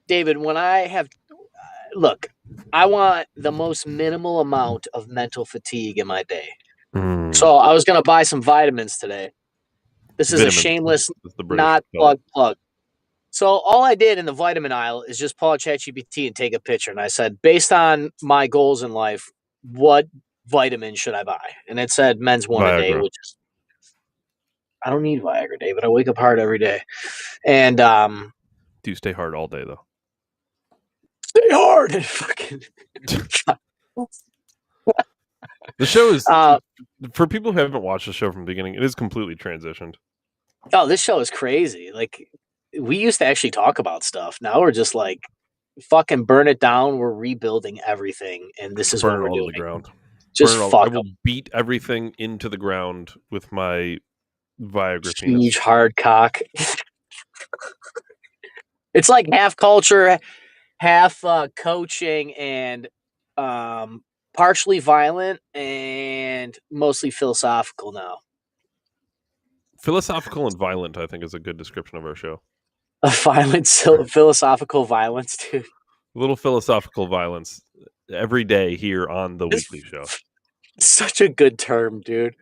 David, when I have look, I want the most minimal amount of mental fatigue in my day. Mm. So I was gonna buy some vitamins today. This is a Vitamins, shameless, as the British not call it. plug. So all I did in the vitamin aisle is just pull out ChatGPT and take a picture. And I said, based on my goals in life, what vitamin should I buy? And it said men's one a day, Viagra. which is I don't need Viagra, David. I wake up hard every day. And Do you stay hard all day though? stay hard and fucking The show is uh, for people who haven't watched the show from the beginning. It is completely transitioned. oh, this show is crazy. Like we used to actually talk about stuff. Now we're just like fucking burn it down. We're rebuilding everything, and this is what Burn it we're all to doing. the ground. Just Burn it all. I fuck will them. beat everything into the ground with my Viagra Huge penis. hard cock. It's like half culture, half coaching, and partially violent and mostly philosophical now. Philosophical and violent, I think, is a good description of our show. A violent, philosophical violence, dude. A little philosophical violence every day here on the It's weekly show. such a good term, dude.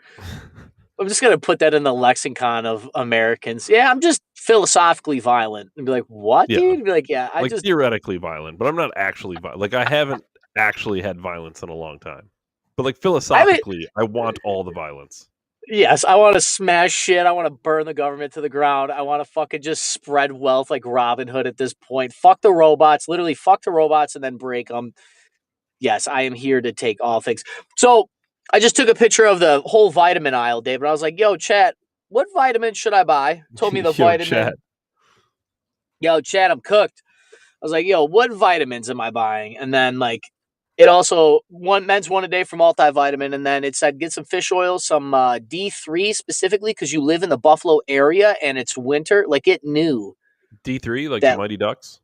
I'm just gonna put that in the lexicon of Americans. Yeah, I'm just philosophically violent, and be like, "What, Yeah. dude?" Be like, "Yeah, I Like just theoretically violent, but I'm not actually violent. Like I haven't actually had violence in a long time. But like philosophically, I want all the violence. yes, I want to smash shit. I want to burn the government to the ground. I want to fucking just spread wealth like Robin Hood at this point. Fuck the robots, literally fuck the robots and then break them. Yes, I am here to take all things. So I just took a picture of the whole vitamin aisle, David. I was like, "Yo, chat, what vitamin should I buy?" Told me the Yo, vitamin. chat. Yo, chat, I'm cooked. I was like, "Yo, what vitamins am I buying?" And then like, it also men's one a day for multivitamin, and then it said get some fish oil, some D3 specifically because you live in the Buffalo area and it's winter. Like it knew D3, like the that Mighty Ducks.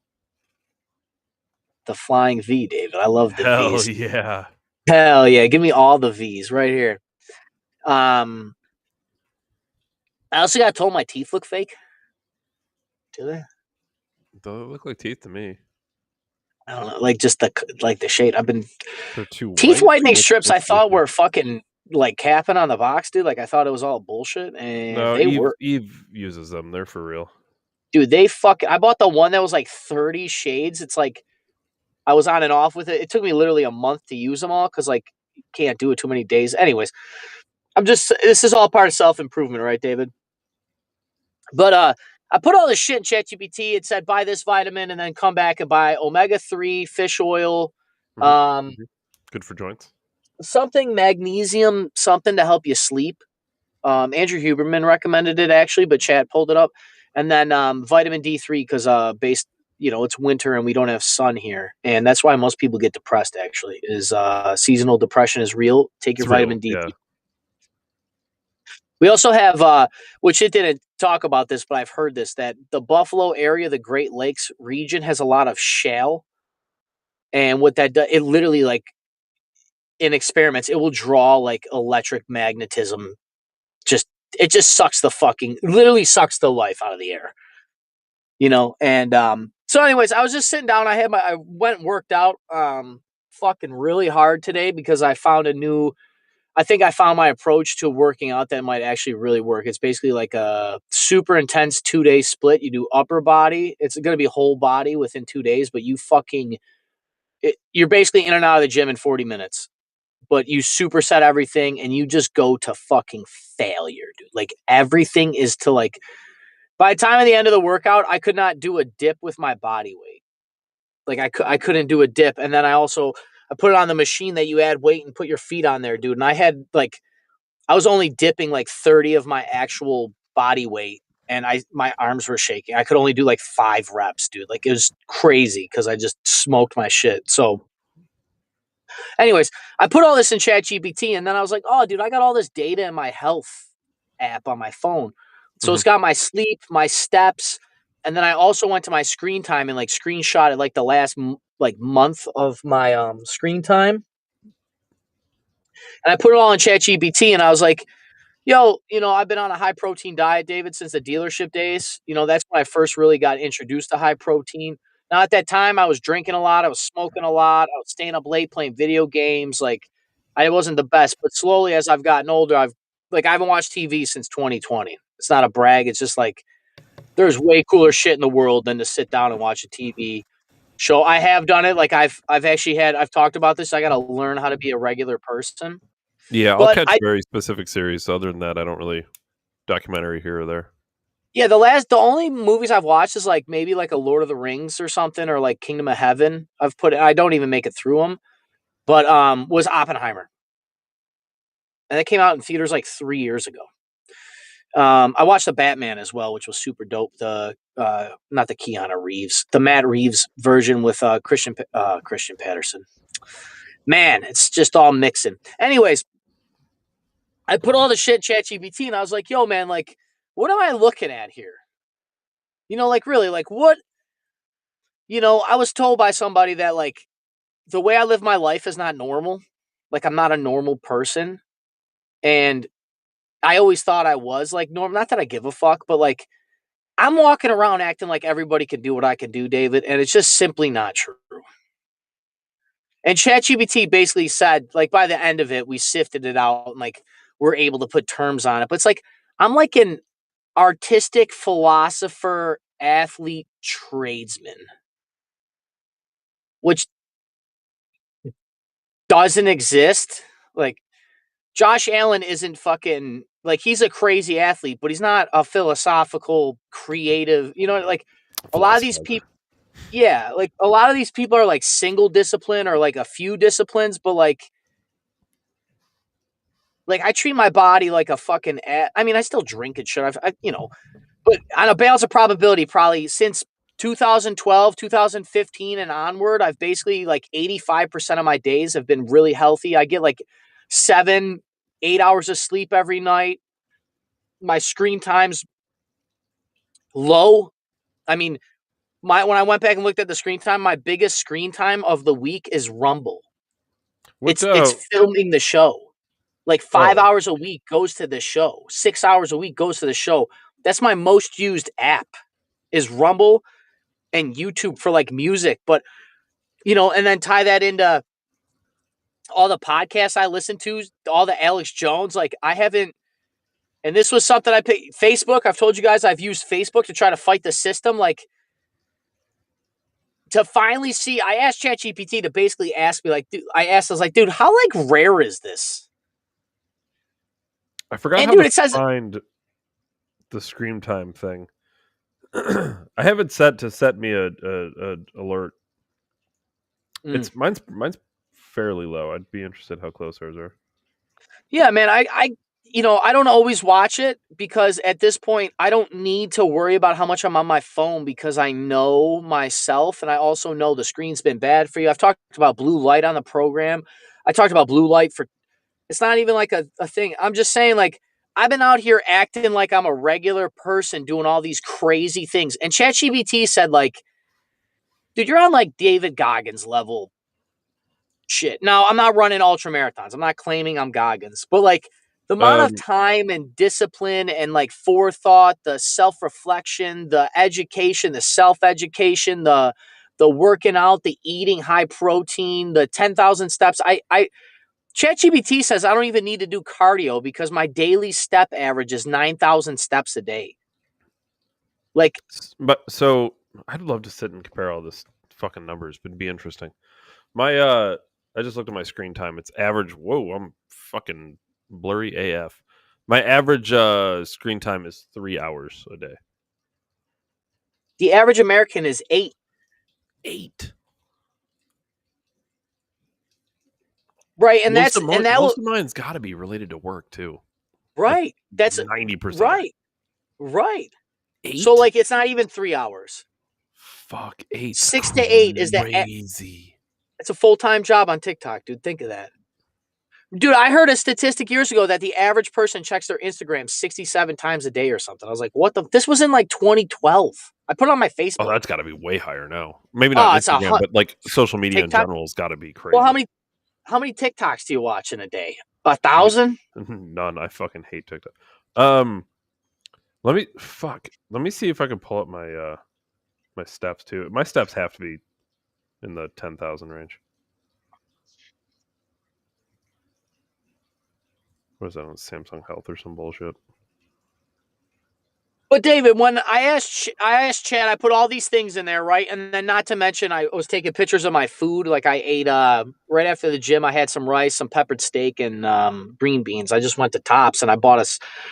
the flying V, David. I love the Hell V's. yeah. Hell yeah, give me all the V's right here. Um, I also got told my teeth look fake. Do they? Don't look like teeth to me. I don't know, like just the shade. I've been They're too teeth white. whitening What's strips. I the thought issue? were fucking like capping on the box, dude. Like I thought it was all bullshit, and No, they Eve were. Eve uses them. They're for real. Dude, I bought the one that was like 30 shades. It's like I was on and off with it. It took me literally a month to use them all because like you can't do it too many days. Anyways, this is all part of self-improvement, right, David? But I put all this shit in ChatGPT. It said buy this vitamin and then come back and buy omega-3 fish oil, Mm-hmm. Good for joints. something magnesium, something to help you sleep. Andrew Huberman recommended it actually, but Chad pulled it up. And then vitamin D3 because based, it's winter and we don't have sun here, and that's why most people get depressed. Actually, is seasonal depression is real. Take your It's real. vitamin D. Yeah. We also have, which it didn't talk about this, but I've heard this that the Buffalo area, the Great Lakes region, has a lot of shale, and what that does, it literally like in experiments, it will draw like electric magnetism. Just it just sucks literally sucks the life out of the air. And so anyways, I was just sitting down. I went and worked out fucking really hard today because I think I found my approach to working out that might actually really work. It's basically like a super intense 2-day split. You do upper body. It's going to be whole body within 2 days, but you're basically in and out of the gym in 40 minutes, but you superset everything and you just go to fucking failure, dude. Like everything is to like, by the time of the end of the workout, I could not do a dip with my body weight. Like I couldn't do a dip. And then I put it on the machine that you add weight and put your feet on there, dude. And I was only dipping like 30 of my actual body weight and my arms were shaking. I could only do like 5 reps, dude. Like it was crazy because I just smoked my shit. So anyways, I put all this in ChatGPT and then I was like, oh, dude, I got all this data in my health app on my phone. So it's got my sleep, my steps, and then I also went to my screen time and like screenshotted like the last month of my screen time. And I put it all in ChatGPT and I was like, yo, I've been on a high protein diet, David, since the dealership days. That's when I first really got introduced to high protein. Now at that time, I was drinking a lot, I was smoking a lot, I was staying up late playing video games. Like, I wasn't the best, but slowly as I've gotten older, I haven't watched TV since 2020. It's not a brag. It's just like there's way cooler shit in the world than to sit down and watch a TV show. I have done it. Like I've talked about this. I got to learn how to be a regular person. Yeah, I'll But catch I very specific series. Other than that, I don't really documentary here or there. Yeah, the only movies I've watched is like maybe like a Lord of the Rings or something, or like Kingdom of Heaven. I don't even make it through them, but was Oppenheimer, and it came out in theaters like 3 years ago. I watched the Batman as well, which was super dope. The not the Keanu Reeves, the Matt Reeves version with Christian Patterson. Man, it's just all mixing. Anyways, I put all the shit ChatGPT, and I was like, "Yo, man, like, what am I looking at here? Like really, like what?" I was told by somebody that like the way I live my life is not normal. Like I'm not a normal person, and I always thought I was like normal. Not that I give a fuck, but like I'm walking around acting like everybody can do what I can do, David, and it's just simply not true. And ChatGPT basically said, like by the end of it, we sifted it out and like we're able to put terms on it. But it's like I'm like an artistic philosopher, athlete, tradesman, which doesn't exist. Like Josh Allen isn't fucking like he's a crazy athlete, but he's not a philosophical, creative. Like a lot of these Philosopher. people. Yeah, like a lot of these people are like single discipline or like a few disciplines, but like I treat my body like a fucking. I mean, I still drink and shit. But on a balance of probability, probably since 2012, 2015, and onward, I've basically like 85% of my days have been really healthy. I get like 7, 8 hours of sleep every night. My screen time's low. I mean, when I went back and looked at the screen time, my biggest screen time of the week is Rumble. What? It's filming the show. Like 5 Oh, hours a week goes to the show. 6 hours a week goes to the show. That's my most used app is Rumble and YouTube for like music. But and then tie that into all the podcasts I listen to, all the Alex Jones. Like I haven't, and this was something I picked. Facebook. I've told you guys I've used Facebook to try to fight the system. Like to finally see, I asked ChatGPT to basically ask me, like, dude, I was like, dude, how like rare is this? I forgot And how dude, to it says, find the screen time thing. I have it set to set me a alert. mm, Mine's fairly low. I'd be interested how close ours are. yeah, man, I don't always watch it because at this point, I don't need to worry about how much I'm on my phone because I know myself and I also know the screen's been bad for you. I've talked about blue light on the program. I talked about blue light for it's not even like a thing. I'm just saying, like, I've been out here acting like I'm a regular person doing all these crazy things. And ChatGPT said, like, dude, you're on like David Goggins level shit. Now, I'm not running ultra marathons. I'm not claiming I'm Goggins, but like the amount of Um, time and discipline and like forethought, the self reflection, the education, the self education, the working out, the eating high protein, the 10,000 steps. ChatGPT says I don't even need to do cardio because my daily step average is 9,000 steps a day. Like, but so I'd love to sit and compare all this fucking numbers. It'd be interesting. My I just looked at my screen time. It's average. Whoa, I'm fucking blurry AF. My average screen time is 3 hours a day. the average American is 8. 8. Right. And that will, Most of mine's got to be related to work too. Like right. That's 90%. right. Right. So, 8? like, it's not even 3 hours. Fuck, 8's 6 to 8 is crazy. it's a full time job on TikTok, dude. Think of that. Dude, I heard a statistic years ago that the average person checks their Instagram 67 times a day or something. I was like, what the? This was in like 2012. I put it on my Oh, Facebook. that's got to be way higher now. Maybe not Oh, it's Instagram, but like social media in TikTok. general has got to be Well, crazy. how many TikToks do you watch in a day? 1,000? None. I fucking hate TikTok. Um, let me see if I can pull up my My steps too. My steps have to be in the 10,000 range. What is that on Samsung Health or some bullshit? But David, when I asked Chad, I put all these things in there, right? And then not to mention, I was taking pictures of my food. Like I ate right after the gym, I had some rice, some peppered steak, and green beans. I just went to Tops and I bought a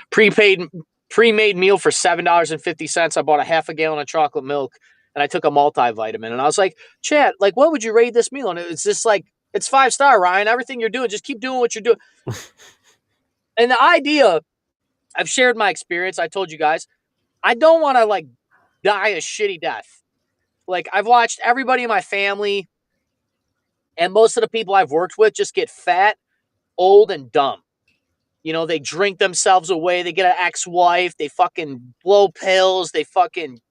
prepaid pre-made meal for $7.50. I bought a half a gallon of chocolate milk and I took a multivitamin. And I was like, Chad, like, what would you rate this meal? And it's just like, it's 5-star, Ryan. Everything you're doing, just keep doing what you're doing. And the idea, I've shared my experience. I told you guys. I don't want to like die a shitty death. Like I've watched everybody in my family and most of the people I've worked with just get fat, old, and dumb. You know, they drink themselves away. They get an ex-wife. They fucking blow pills. They fucking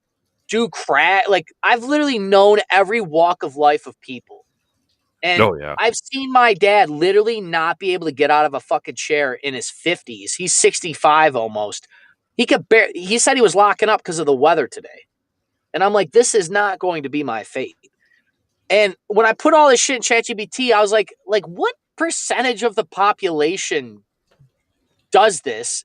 do crack. Like I've literally known every walk of life of people. And Oh yeah. I've seen my dad literally not be able to get out of a fucking chair in his 50s. He's 65 almost. He said he was locking up because of the weather today. And I'm like, this is not going to be my fate. And when I put all this shit in ChatGPT, I was like, what percentage of the population does this?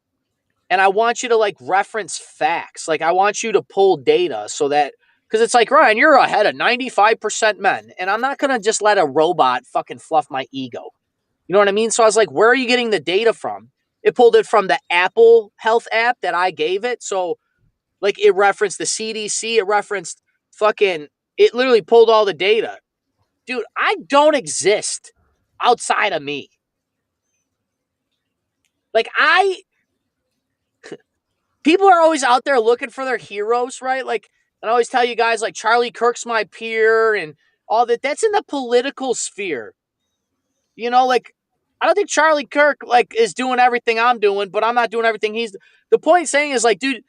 And I want you to like reference facts. Like I want you to pull data so that because it's like, Ryan, you're ahead of 95% men. And I'm not gonna just let a robot fucking fluff my ego. You know what I mean? So I was like, where are you getting the data from? It pulled it from the Apple Health app that I gave it. So like it referenced the CDC, it referenced fucking, it literally pulled all the data. Dude, I don't exist outside of me. Like people are always out there looking for their heroes, right? Like, and I always tell you guys, like Charlie Kirk's my peer and all that. That's in the political sphere. You know, like I don't think Charlie Kirk like is doing everything I'm doing, but I'm not doing everything he's. The point saying is like, dude,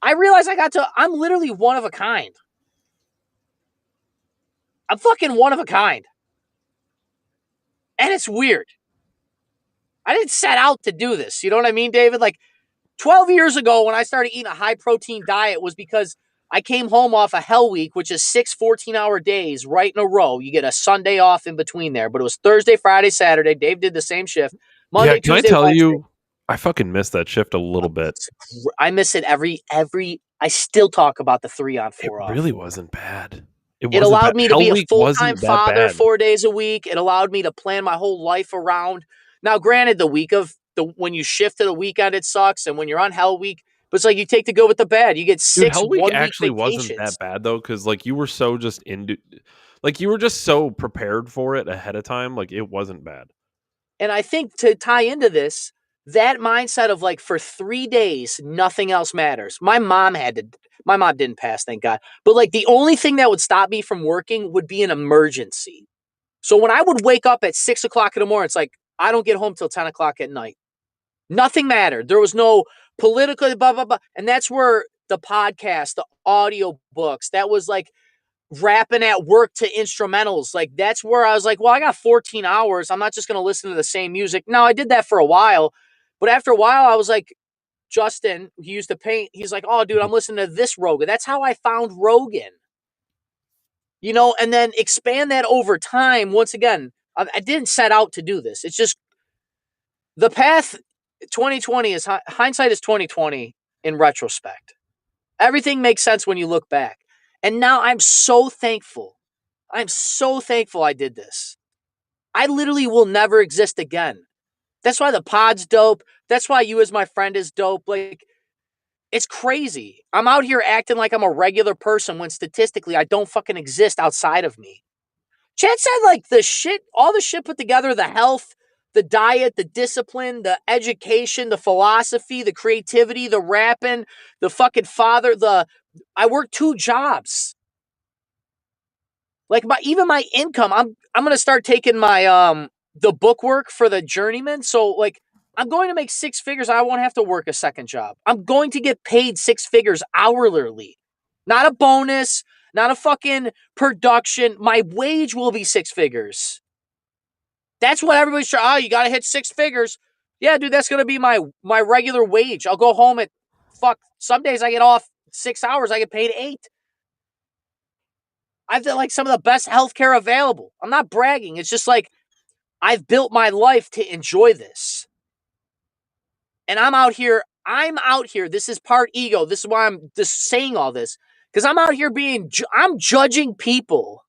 I realize I'm literally one of a kind. I'm fucking one of a kind. And it's weird. I didn't set out to do this. You know what I mean, David? Like 12 years ago when I started eating a high protein diet was because I came home off a hell week, which is 6 14-hour days right in a row. You get a Sunday off in between there. But it was Thursday, Friday, Saturday. Dave did the same shift. Yeah, Monday, can I Tuesday, tell Wednesday. you, I fucking missed that shift a little bit. I miss it I still talk about the 3 on It 4 off. really wasn't bad. It It wasn't bad. allowed me to Hell be a Week full-time wasn't that father bad. 4 days a week. It allowed me to plan my whole life around. Now, granted, the week of the when you shift to the weekend, it sucks, and when you're on Hell Week, but it's like you take the good with the bad. You get Dude, 6 Hell Week 1-week actually wasn't vacations. that bad though, because like you were so just into, like you were just so prepared for it ahead of time. Like it wasn't bad. And I think to tie into this, that mindset of like for 3 days, nothing else matters. My mom didn't pass, thank God. But like the only thing that would stop me from working would be an emergency. So when I would wake up at 6 o'clock in the morning, it's like I don't get home till 10 o'clock at night. Nothing mattered. There was no political blah blah blah. And that's where the podcast, the audio books, that was like rapping at work to instrumentals. Like that's where I was like, well, I got 14 hours. I'm not just going to listen to the same music. No, I did that for a while. But after a while, I was like, Justin, he used to paint. He's like, oh, dude, I'm listening to this Rogan. That's how I found Rogan. You know, and then expand that over time. Once again, I didn't set out to do this. It's just the path 2020 is hindsight is 2020 in retrospect. Everything makes sense when you look back. And now I'm so thankful. I'm so thankful I did this. I literally will never exist again. That's why the pod's dope. That's why you as my friend is dope. Like, it's crazy. I'm out here acting like I'm a regular person when statistically I don't fucking exist outside of me. Chad said like the shit, all the shit put together, the health, the diet, the discipline, the education, the philosophy, the creativity, the rapping, the fucking father, I work 2 jobs. Like even my income, I'm gonna start taking my the book work for the journeyman. So like I'm going to make 6 figures. I won't have to work a second job. I'm going to get paid 6 figures hourly. Not a bonus, not a fucking production. My wage will be 6 figures. That's what everybody's trying. Oh, you gotta hit 6 figures. Yeah, dude, that's gonna be my regular wage. I'll go home at some days I get off 6 hours, I get paid 8. I've done like some of the best healthcare available. I'm not bragging. It's just like I've built my life to enjoy this. And I'm out here. This is part ego. This is why I'm just saying all this. Because I'm out here I'm judging people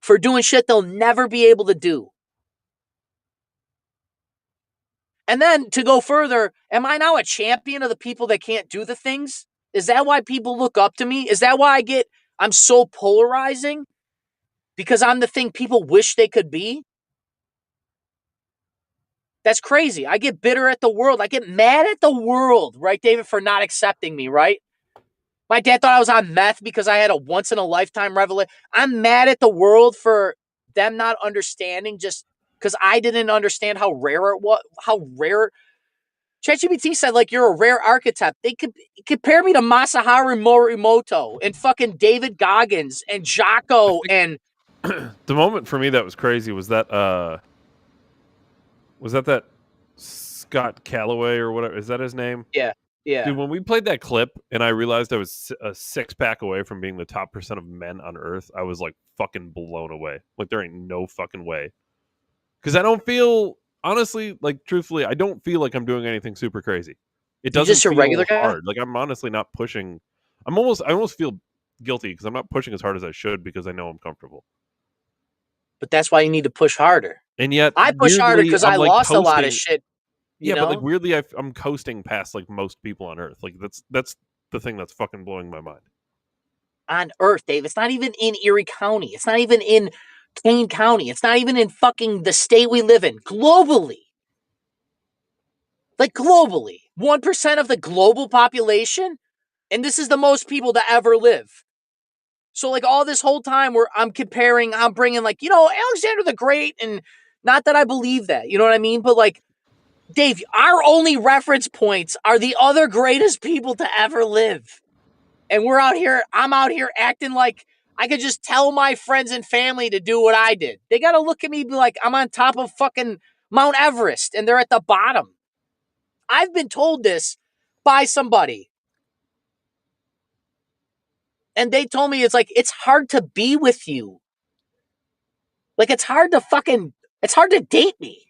for doing shit they'll never be able to do. And then to go further, am I now a champion of the people that can't do the things? Is that why people look up to me? Is that why I'm so polarizing? Because I'm the thing people wish they could be? That's crazy. I get bitter at the world. I get mad at the world, right, David, for not accepting me, right? My dad thought I was on meth because I had a once in a lifetime revelation. I'm mad at the world for them not understanding just because I didn't understand how rare it was, how rare. ChatGPT said, like, you're a rare archetype. They could compare me to Masaharu Morimoto and fucking David Goggins and I Jocko think and the moment for me that was crazy was that Scott Calloway or whatever, is that his name? yeah, yeah. Dude, when we played that clip and I realized I was a six pack away from being the top percent of men on Earth, I was like fucking blown away. Like there ain't no fucking way. Because I don't feel, honestly, like truthfully, I don't feel like I'm doing anything super crazy. It You doesn't just a regular feel guy, hard. Like I'm honestly not pushing. I almost feel guilty because I'm not pushing as hard as I should because I know I'm comfortable. but that's why you need to push harder. And yet, I push harder weirdly, because I'm I like lost a lot of coasting. shit, you Yeah, but like know? weirdly, I'm coasting past like most people on Earth. Like that's the thing that's fucking blowing my mind. On Earth, Dave. It's not even in Erie County. It's not even in Kane County. It's not even in fucking the state we live in. Globally. Like globally. 1% of the global population. And this is the most people to ever live. So like all this whole time where I'm bringing like, Alexander the Great, and not that I believe that, you know what I mean? But like, Dave, our only reference points are the other greatest people to ever live. And I'm out here acting like I could just tell my friends and family to do what I did. They got to look at me and be like, I'm on top of fucking Mount Everest and they're at the bottom. I've been told this by somebody. And they told me it's hard to be with you. Like it's hard to date me.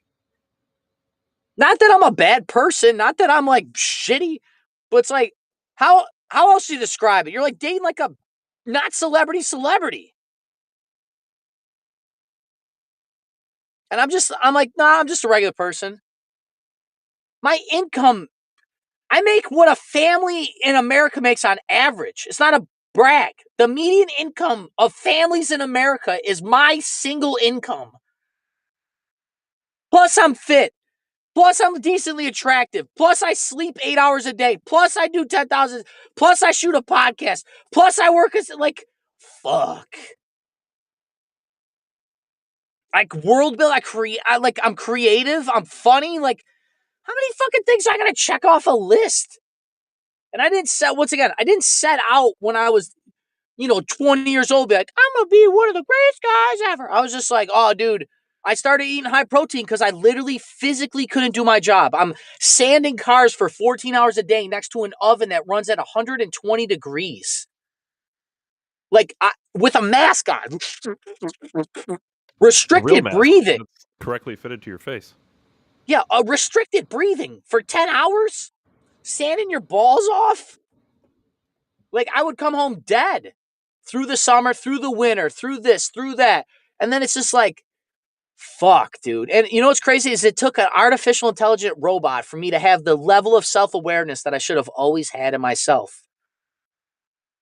Not that I'm a bad person, not that I'm like shitty, but it's like, how else do you describe it? You're like dating like a not celebrity. And I'm like, nah, I'm just a regular person. My income, I make what a family in America makes on average. It's not a brag. The median income of families in America is my single income. Plus, I'm fit. Plus, I'm decently attractive. Plus, I sleep 8 hours a day. Plus, I do 10,000. Plus, I shoot a podcast. Plus, I work as like, fuck. Like world build, I'm creative. I'm funny. Like, how many fucking things I gotta check off a list? And I didn't set out when I was, 20 years old, be like, I'm gonna be one of the greatest guys ever. I was just like, oh, dude, I started eating high protein because I literally physically couldn't do my job. I'm sanding cars for 14 hours a day next to an oven that runs at 120 degrees. With a mask on, A real restricted mask breathing. that's correctly fitted to your face. Yeah, a restricted breathing for 10 hours, sanding your balls off. Like I would come home dead through the summer, through the winter, through this, through that. And then it's just like, fuck, dude. And you know what's crazy is it took an artificial intelligent robot for me to have the level of self-awareness that I should have always had in myself.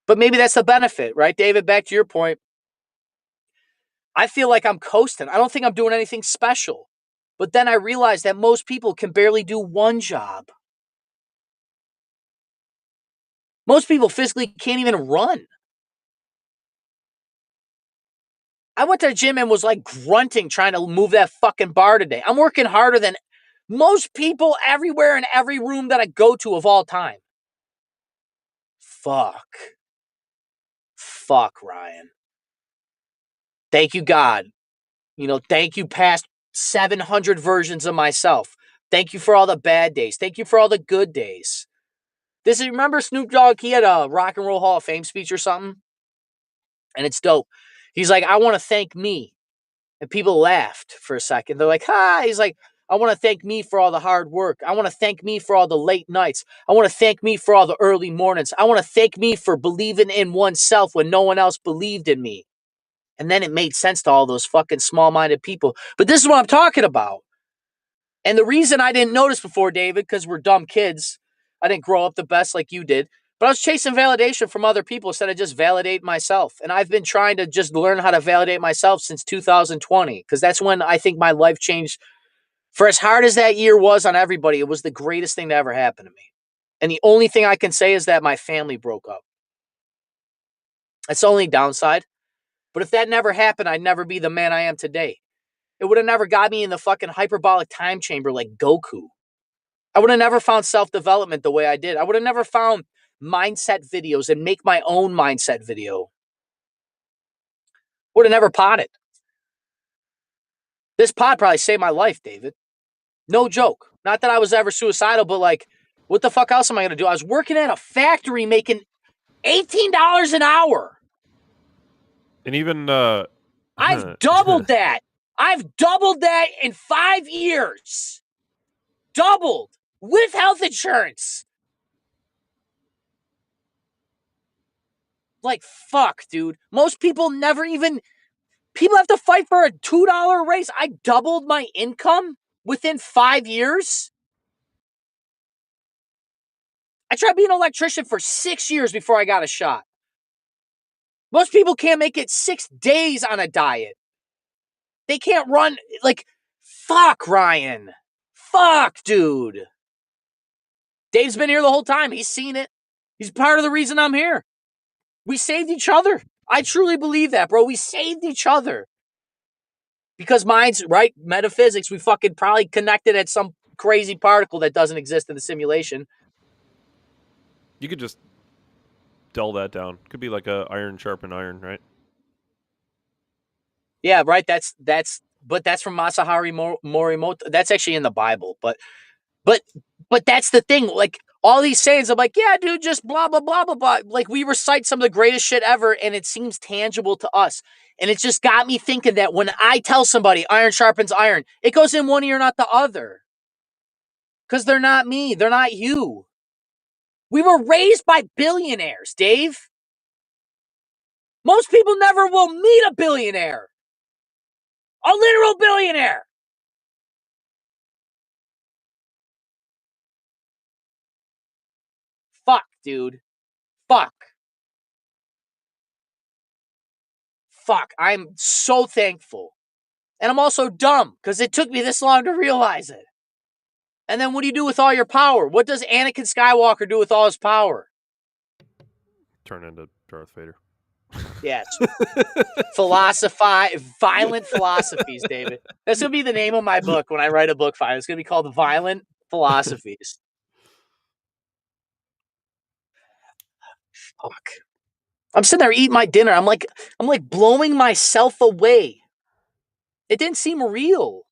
But maybe that's the benefit, right, David? Back to your point. I feel like I'm coasting. I don't think I'm doing anything special. But then I realized that most people can barely do one job. Most people physically can't even run. I went to the gym and was like grunting trying to move that fucking bar today. I'm working harder than most people everywhere in every room that I go to of all time. Fuck. Fuck, Ryan. Thank you, God. Thank you, past 700 versions of myself. Thank you for all the bad days. Thank you for all the good days. Remember Snoop Dogg? He had a Rock and Roll Hall of Fame speech or something. And it's dope. He's like, I want to thank me. And people laughed for a second. They're like, ha. He's like, I want to thank me for all the hard work. I want to thank me for all the late nights. I want to thank me for all the early mornings. I want to thank me for believing in oneself when no one else believed in me. And then it made sense to all those fucking small-minded people. But this is what I'm talking about. And the reason I didn't notice before, David, because we're dumb kids. I didn't grow up the best like you did. But I was chasing validation from other people instead of just validate myself. And I've been trying to just learn how to validate myself since 2020, because that's when I think my life changed. For as hard as that year was on everybody, it was the greatest thing to ever happen to me. And the only thing I can say is that my family broke up. That's the only downside. But if that never happened, I'd never be the man I am today. It would have never got me in the fucking hyperbolic time chamber like Goku. I would have never found self-development the way I did. I would have never found mindset videos and make my own mindset video. Would have never potted. This pod probably saved my life, David. No joke. Not that I was ever suicidal, but like, what the fuck else am I going to do? I was working at a factory making $18 an hour. And even I've doubled that. I've doubled that in 5 years. Doubled with health insurance. Like, fuck, dude. Most people never even... People have to fight for a $2 raise. I doubled my income within 5 years. I tried being an electrician for 6 years before I got a shot. Most people can't make it 6 days on a diet. They can't run, like, fuck, Ryan. Fuck, dude. Dave's been here the whole time. He's seen it. He's part of the reason I'm here. We saved each other. I truly believe that, bro. We saved each other. Because mine's, right, metaphysics, we fucking probably connected at some crazy particle that doesn't exist in the simulation. You could just dull that down. Could be like a iron sharpen iron, right? Yeah, right. That's from Masaharu Morimoto. That's actually in the Bible. But that's the thing. Like, all these sayings, I'm like, yeah, dude, just blah, blah, blah, blah, blah. Like, we recite some of the greatest shit ever, and it seems tangible to us. And it just got me thinking that when I tell somebody iron sharpens iron, it goes in one ear, not the other. Because they're not me. They're not you. We were raised by billionaires, Dave. Most people never will meet a billionaire. A literal billionaire. Fuck, dude. Fuck. I'm so thankful. And I'm also dumb because it took me this long to realize it. And then what do you do with all your power? What does Anakin Skywalker do with all his power? Turn into Darth Vader. Yes. Violent philosophies, David. That's going to be the name of my book when I write a book finally. It's going to be called Violent Philosophies. Fuck. I'm sitting there eating my dinner. I'm like blowing myself away. It didn't seem real.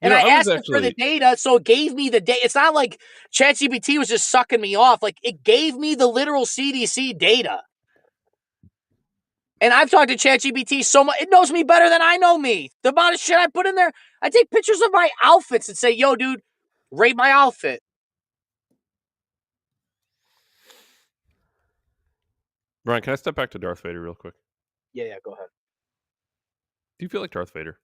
And I asked it for the data, so it gave me the data. It's not like ChatGPT was just sucking me off. Like, it gave me the literal CDC data. And I've talked to ChatGPT so much. It knows me better than I know me. The amount of shit I put in there. I take pictures of my outfits and say, yo, dude, rate my outfit. Ryan, can I step back to Darth Vader real quick? Yeah, go ahead. Do you feel like Darth Vader?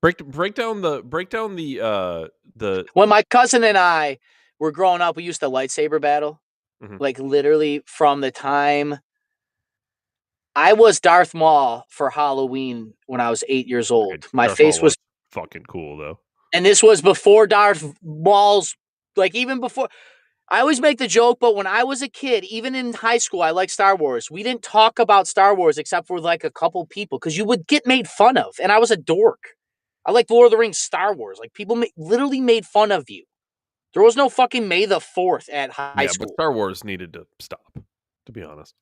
Break down the When my cousin and I were growing up, we used to lightsaber battle. Mm-hmm. Like, literally from the time I was Darth Maul for Halloween when I was 8 years old. Okay, my Darth face Maul was fucking cool, though. And this was before Darth Maul's, like, even before. I always make the joke, but when I was a kid, even in high school, I liked Star Wars. We didn't talk about Star Wars except for like a couple people because you would get made fun of. And I was a dork. I like Lord of the Rings, Star Wars. Like, people literally made fun of you. There was no fucking May the 4th at high school. But Star Wars needed to stop, to be honest.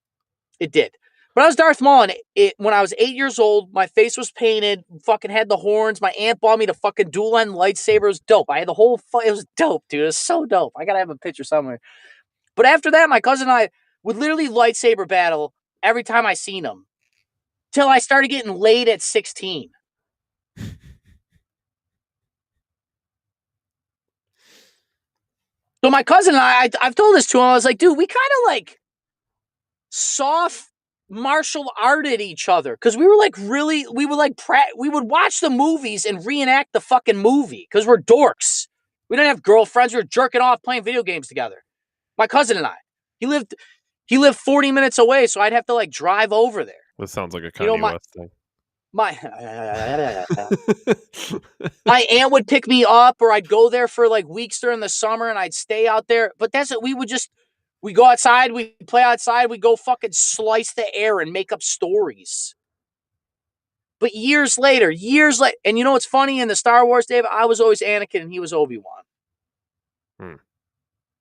It did. But I was Darth Maul, and when I was 8 years old, my face was painted, fucking had the horns. My aunt bought me the fucking dual-end lightsaber. It was dope. I had the whole... It was dope, dude. It was so dope. I gotta have a picture somewhere. But after that, my cousin and I would literally lightsaber battle every time I seen him. Till I started getting laid at 16. So my cousin and I've told this to him. I was like, dude, we kind of like soft martial arted each other because we were like really, we would like we would watch the movies and reenact the fucking movie because we're dorks. We didn't have girlfriends. We were jerking off playing video games together. My cousin and I. He lived 40 minutes away, so I'd have to like drive over there. That sounds like a You know, Kanye West thing. my my aunt would pick me up, or I'd go there for like weeks during the summer and I'd stay out there. But that's it. We go outside, we play outside, we go fucking slice the air and make up stories. But years later, and you know what's funny in the Star Wars, David? I was always Anakin and he was Obi-Wan.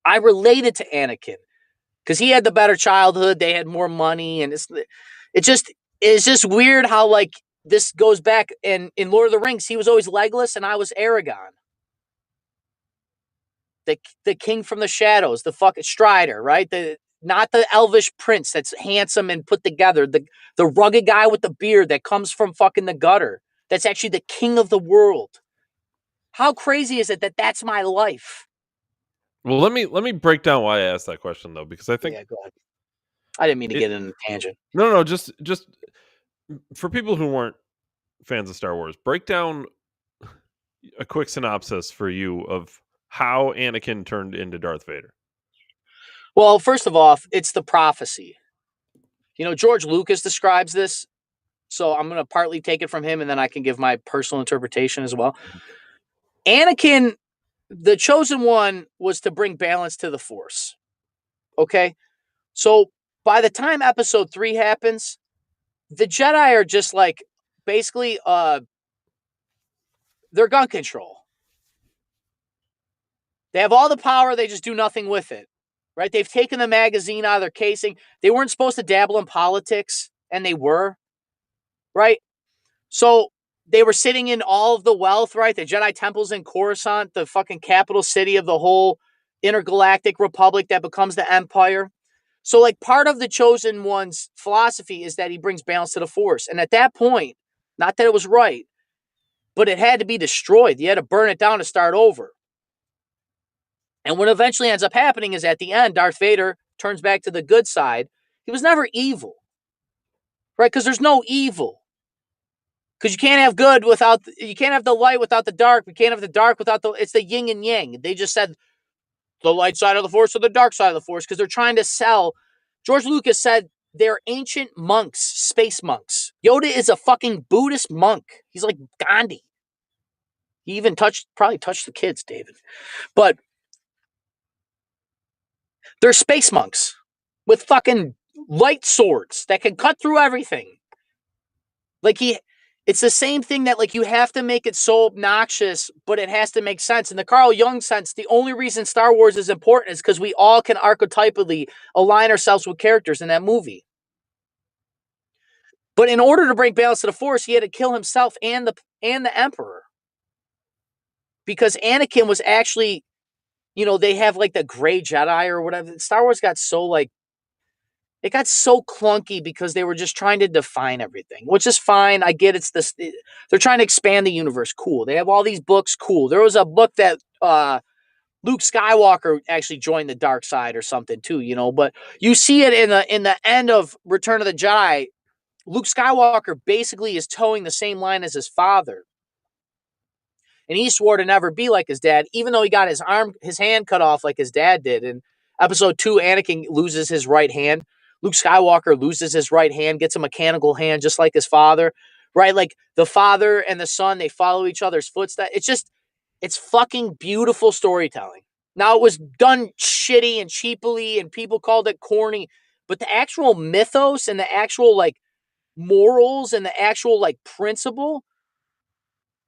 I related to Anakin because he had the better childhood. They had more money, and it's just weird how like this goes back. And in Lord of the Rings, he was always Legolas, and I was Aragorn, the king from the shadows, the fucking Strider, right? Not the elvish prince that's handsome and put together, the rugged guy with the beard that comes from fucking the gutter. That's actually the king of the world. How crazy is it that that's my life? Well, let me break down why I asked that question though, because I think Yeah, go ahead. I didn't mean to get in a tangent. No, just for people who weren't fans of Star Wars, break down a quick synopsis for you of how Anakin turned into Darth Vader. Well, first of all, it's the prophecy. You know, George Lucas describes this, so I'm going to partly take it from him, and then I can give my personal interpretation as well. Anakin, the chosen one, was to bring balance to the Force. Okay? So by the time episode 3 happens, the Jedi are just like basically they're gun control. They have all the power, they just do nothing with it. Right? They've taken the magazine out of their casing. They weren't supposed to dabble in politics, and they were. Right? So they were sitting in all of the wealth, right? The Jedi temples in Coruscant, the fucking capital city of the whole intergalactic republic that becomes the Empire. So, like, part of the Chosen One's philosophy is that he brings balance to the Force. And at that point, not that it was right, but it had to be destroyed. You had to burn it down to start over. And what eventually ends up happening is at the end, Darth Vader turns back to the good side. He was never evil, right? Because there's no evil. Because you can't have you can't have the light without the dark. You can't have the dark without it's the yin and yang. They just said the light side of the Force or the dark side of the Force because they're trying to sell. George Lucas said they're ancient monks, space monks. Yoda is a fucking Buddhist monk. He's like Gandhi. He even probably touched the kids, David. But they're space monks with fucking light swords that can cut through everything. Like it's the same thing that like you have to make it so obnoxious, but it has to make sense. In the Carl Jung sense, the only reason Star Wars is important is because we all can archetypally align ourselves with characters in that movie. But in order to bring balance to the Force, he had to kill himself and the Emperor. Because Anakin was actually, you know, they have like the gray Jedi or whatever. Star Wars got so like it got so clunky because they were just trying to define everything, which is fine. I get they're trying to expand the universe. Cool. They have all these books. Cool. There was a book that Luke Skywalker actually joined the dark side or something too, you know, but you see it in the end of Return of the Jedi. Luke Skywalker basically is towing the same line as his father. And he swore to never be like his dad, even though he got his hand cut off like his dad did. In episode 2, Anakin loses his right hand. Luke Skywalker loses his right hand, gets a mechanical hand just like his father, right? Like the father and the son, they follow each other's footsteps. It's fucking beautiful storytelling. Now, it was done shitty and cheaply, and people called it corny, but the actual mythos and the actual like morals and the actual like principle.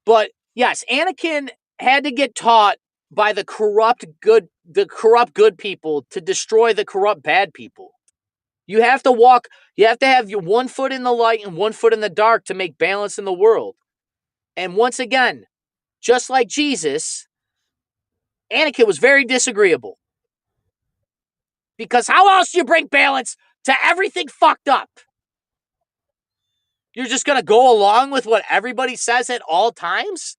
But yes, Anakin had to get taught by the corrupt good people to destroy the corrupt bad people. You have to have your one foot in the light and one foot in the dark to make balance in the world. And once again, just like Jesus, Anakin was very disagreeable. Because how else do you bring balance to everything fucked up? You're just going to go along with what everybody says at all times?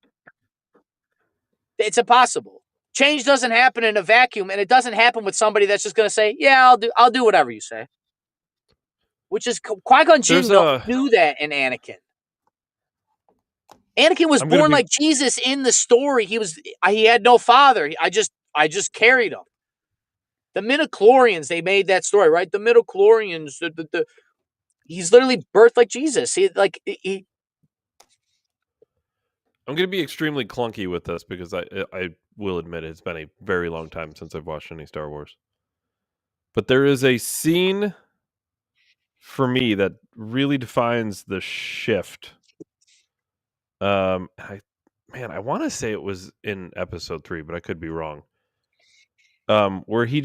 It's impossible. Change doesn't happen in a vacuum, and it doesn't happen with somebody that's just going to say, "Yeah, I'll do whatever you say." Which is Qui-Gon There's Jinn a. knew that in Anakin. Anakin was I'm gonna born be. like Jesus in the story. He had no father. I just carried him. The midichlorians, they made that story, right? The midichlorians, he's literally birthed like Jesus. I'm gonna be extremely clunky with this because I will admit it's been a very long time since I've watched any Star Wars. But there is a scene for me that really defines the shift. I man, I want to say it was in episode 3, but I could be wrong. Where he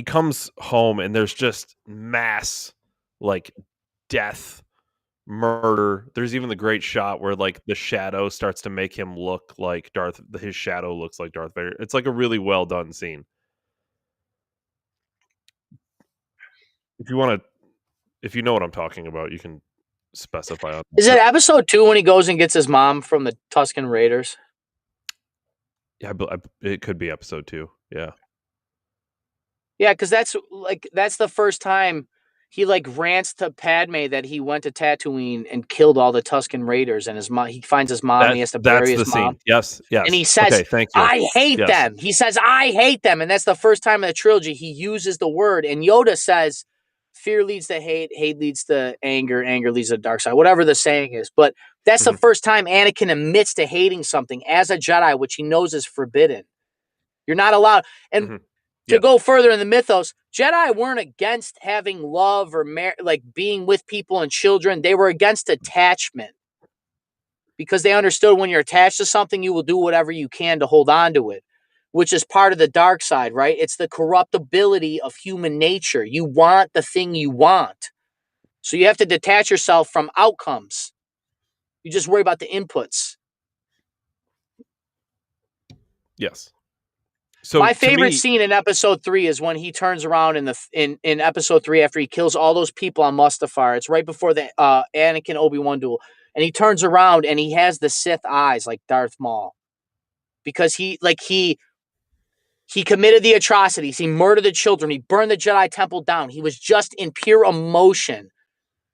comes home and there's just mass like death, murder. There's even the great shot where like the shadow starts to make him look like his shadow looks like Darth Vader. It's like a really well done scene. If you want to if you know what I'm talking about, you can specify on is it that. episode 2 when he goes and gets his mom from the Tusken Raiders? Yeah, it could be episode 2. Yeah. Yeah, because that's the first time he like rants to Padme that he went to Tatooine and killed all the Tusken Raiders, and his mom he finds his mom and he has to That's bury the his mom. scene. Yes, And he yes. says, Okay, thank you. I hate Yes. them. He says, I hate them. And that's the first time in the trilogy he uses the word. And Yoda says, fear leads to hate, hate leads to anger, anger leads to the dark side, whatever the saying is. But that's the Mhm, first time Anakin admits to hating something as a Jedi, which he knows is forbidden. You're not allowed. And mhm. to Yes. go further in the mythos, Jedi weren't against having love or like being with people and children. They were against attachment because they understood when you're attached to something, you will do whatever you can to hold on to it, which is part of the dark side, right? It's the corruptibility of human nature. You want the thing you want. So you have to detach yourself from outcomes. You just worry about the inputs. Yes. So My to favorite me, scene in episode 3 is when he turns around in episode 3 after he kills all those people on Mustafar. It's right before the Anakin Obi-Wan duel, and he turns around and he has the Sith eyes like Darth Maul because he committed the atrocities. He murdered the children. He burned the Jedi Temple down. He was just in pure emotion.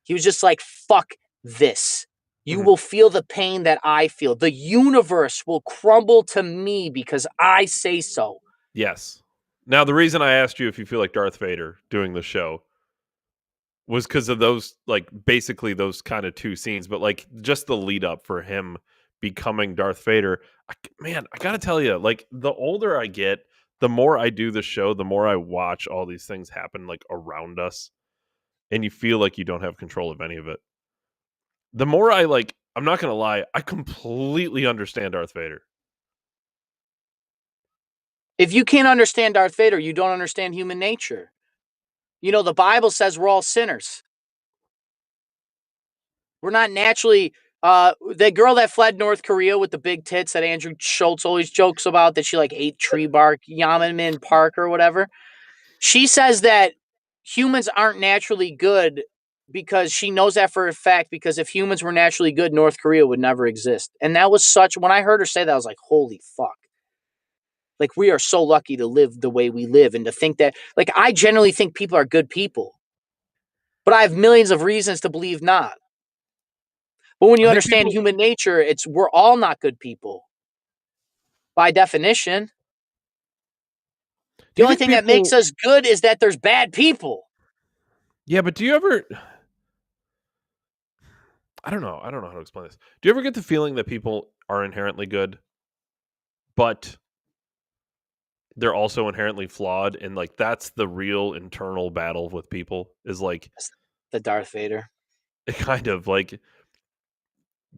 He was just like, fuck this. You mhm, will feel the pain that I feel. The universe will crumble to me because I say so. yes. Now the reason I asked you if you feel like Darth Vader doing the show was because of those, like, basically those kind of 2 scenes, but, like, just the lead up for him becoming Darth Vader. Man, I gotta tell you, like, the older I get, the more I do the show, the more I watch all these things happen, like, around us, and you feel like you don't have control of any of it. The more I'm not gonna lie, I completely understand Darth Vader. If you can't understand Darth Vader, you don't understand human nature. You know, the Bible says we're all sinners. We're not naturally. The girl that fled North Korea with the big tits that Andrew Schultz always jokes about that she like ate tree bark, Yaman Park or whatever. She says that humans aren't naturally good because she knows that for a fact. Because if humans were naturally good, North Korea would never exist. And that was such. When I heard her say that, I was like, holy fuck. Like, we are so lucky to live the way we live and to think that, like, I generally think people are good people, but I have millions of reasons to believe not. But when you I think understand people human nature, we're all not good people by definition. do The you only think thing that makes people us good is that there's bad people. Yeah, but do you ever I don't know how to explain this. Do you ever get the feeling that people are inherently good, but they're also inherently flawed, and, like, that's the real internal battle with people is, like, That's the Darth Vader. kind of, like,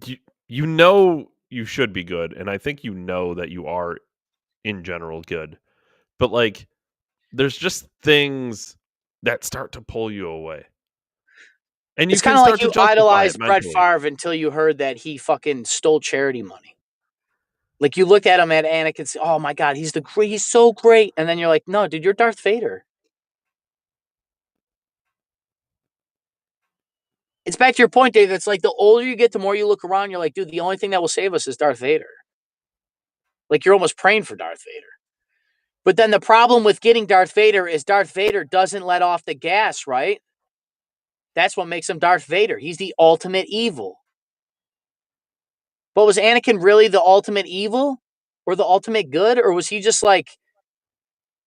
you you know you should be good, and I think you know that you are, in general, good, but, like, there's just things that start to pull you away, and you It's can kind of like start to you justify it idolized Brett mentally. Favre until you heard that he fucking stole charity money. Like, you look at him at Anakin, say, oh my god, he's so great, and then you're like, no, dude, you're Darth Vader. It's back to your point, Dave. It's like the older you get, the more you look around, you're like, dude, the only thing that will save us is Darth Vader. Like, you're almost praying for Darth Vader. But then the problem with getting Darth Vader is Darth Vader doesn't let off the gas, right? That's what makes him Darth Vader. He's the ultimate evil. But was Anakin really the ultimate evil or the ultimate good? Or was he just like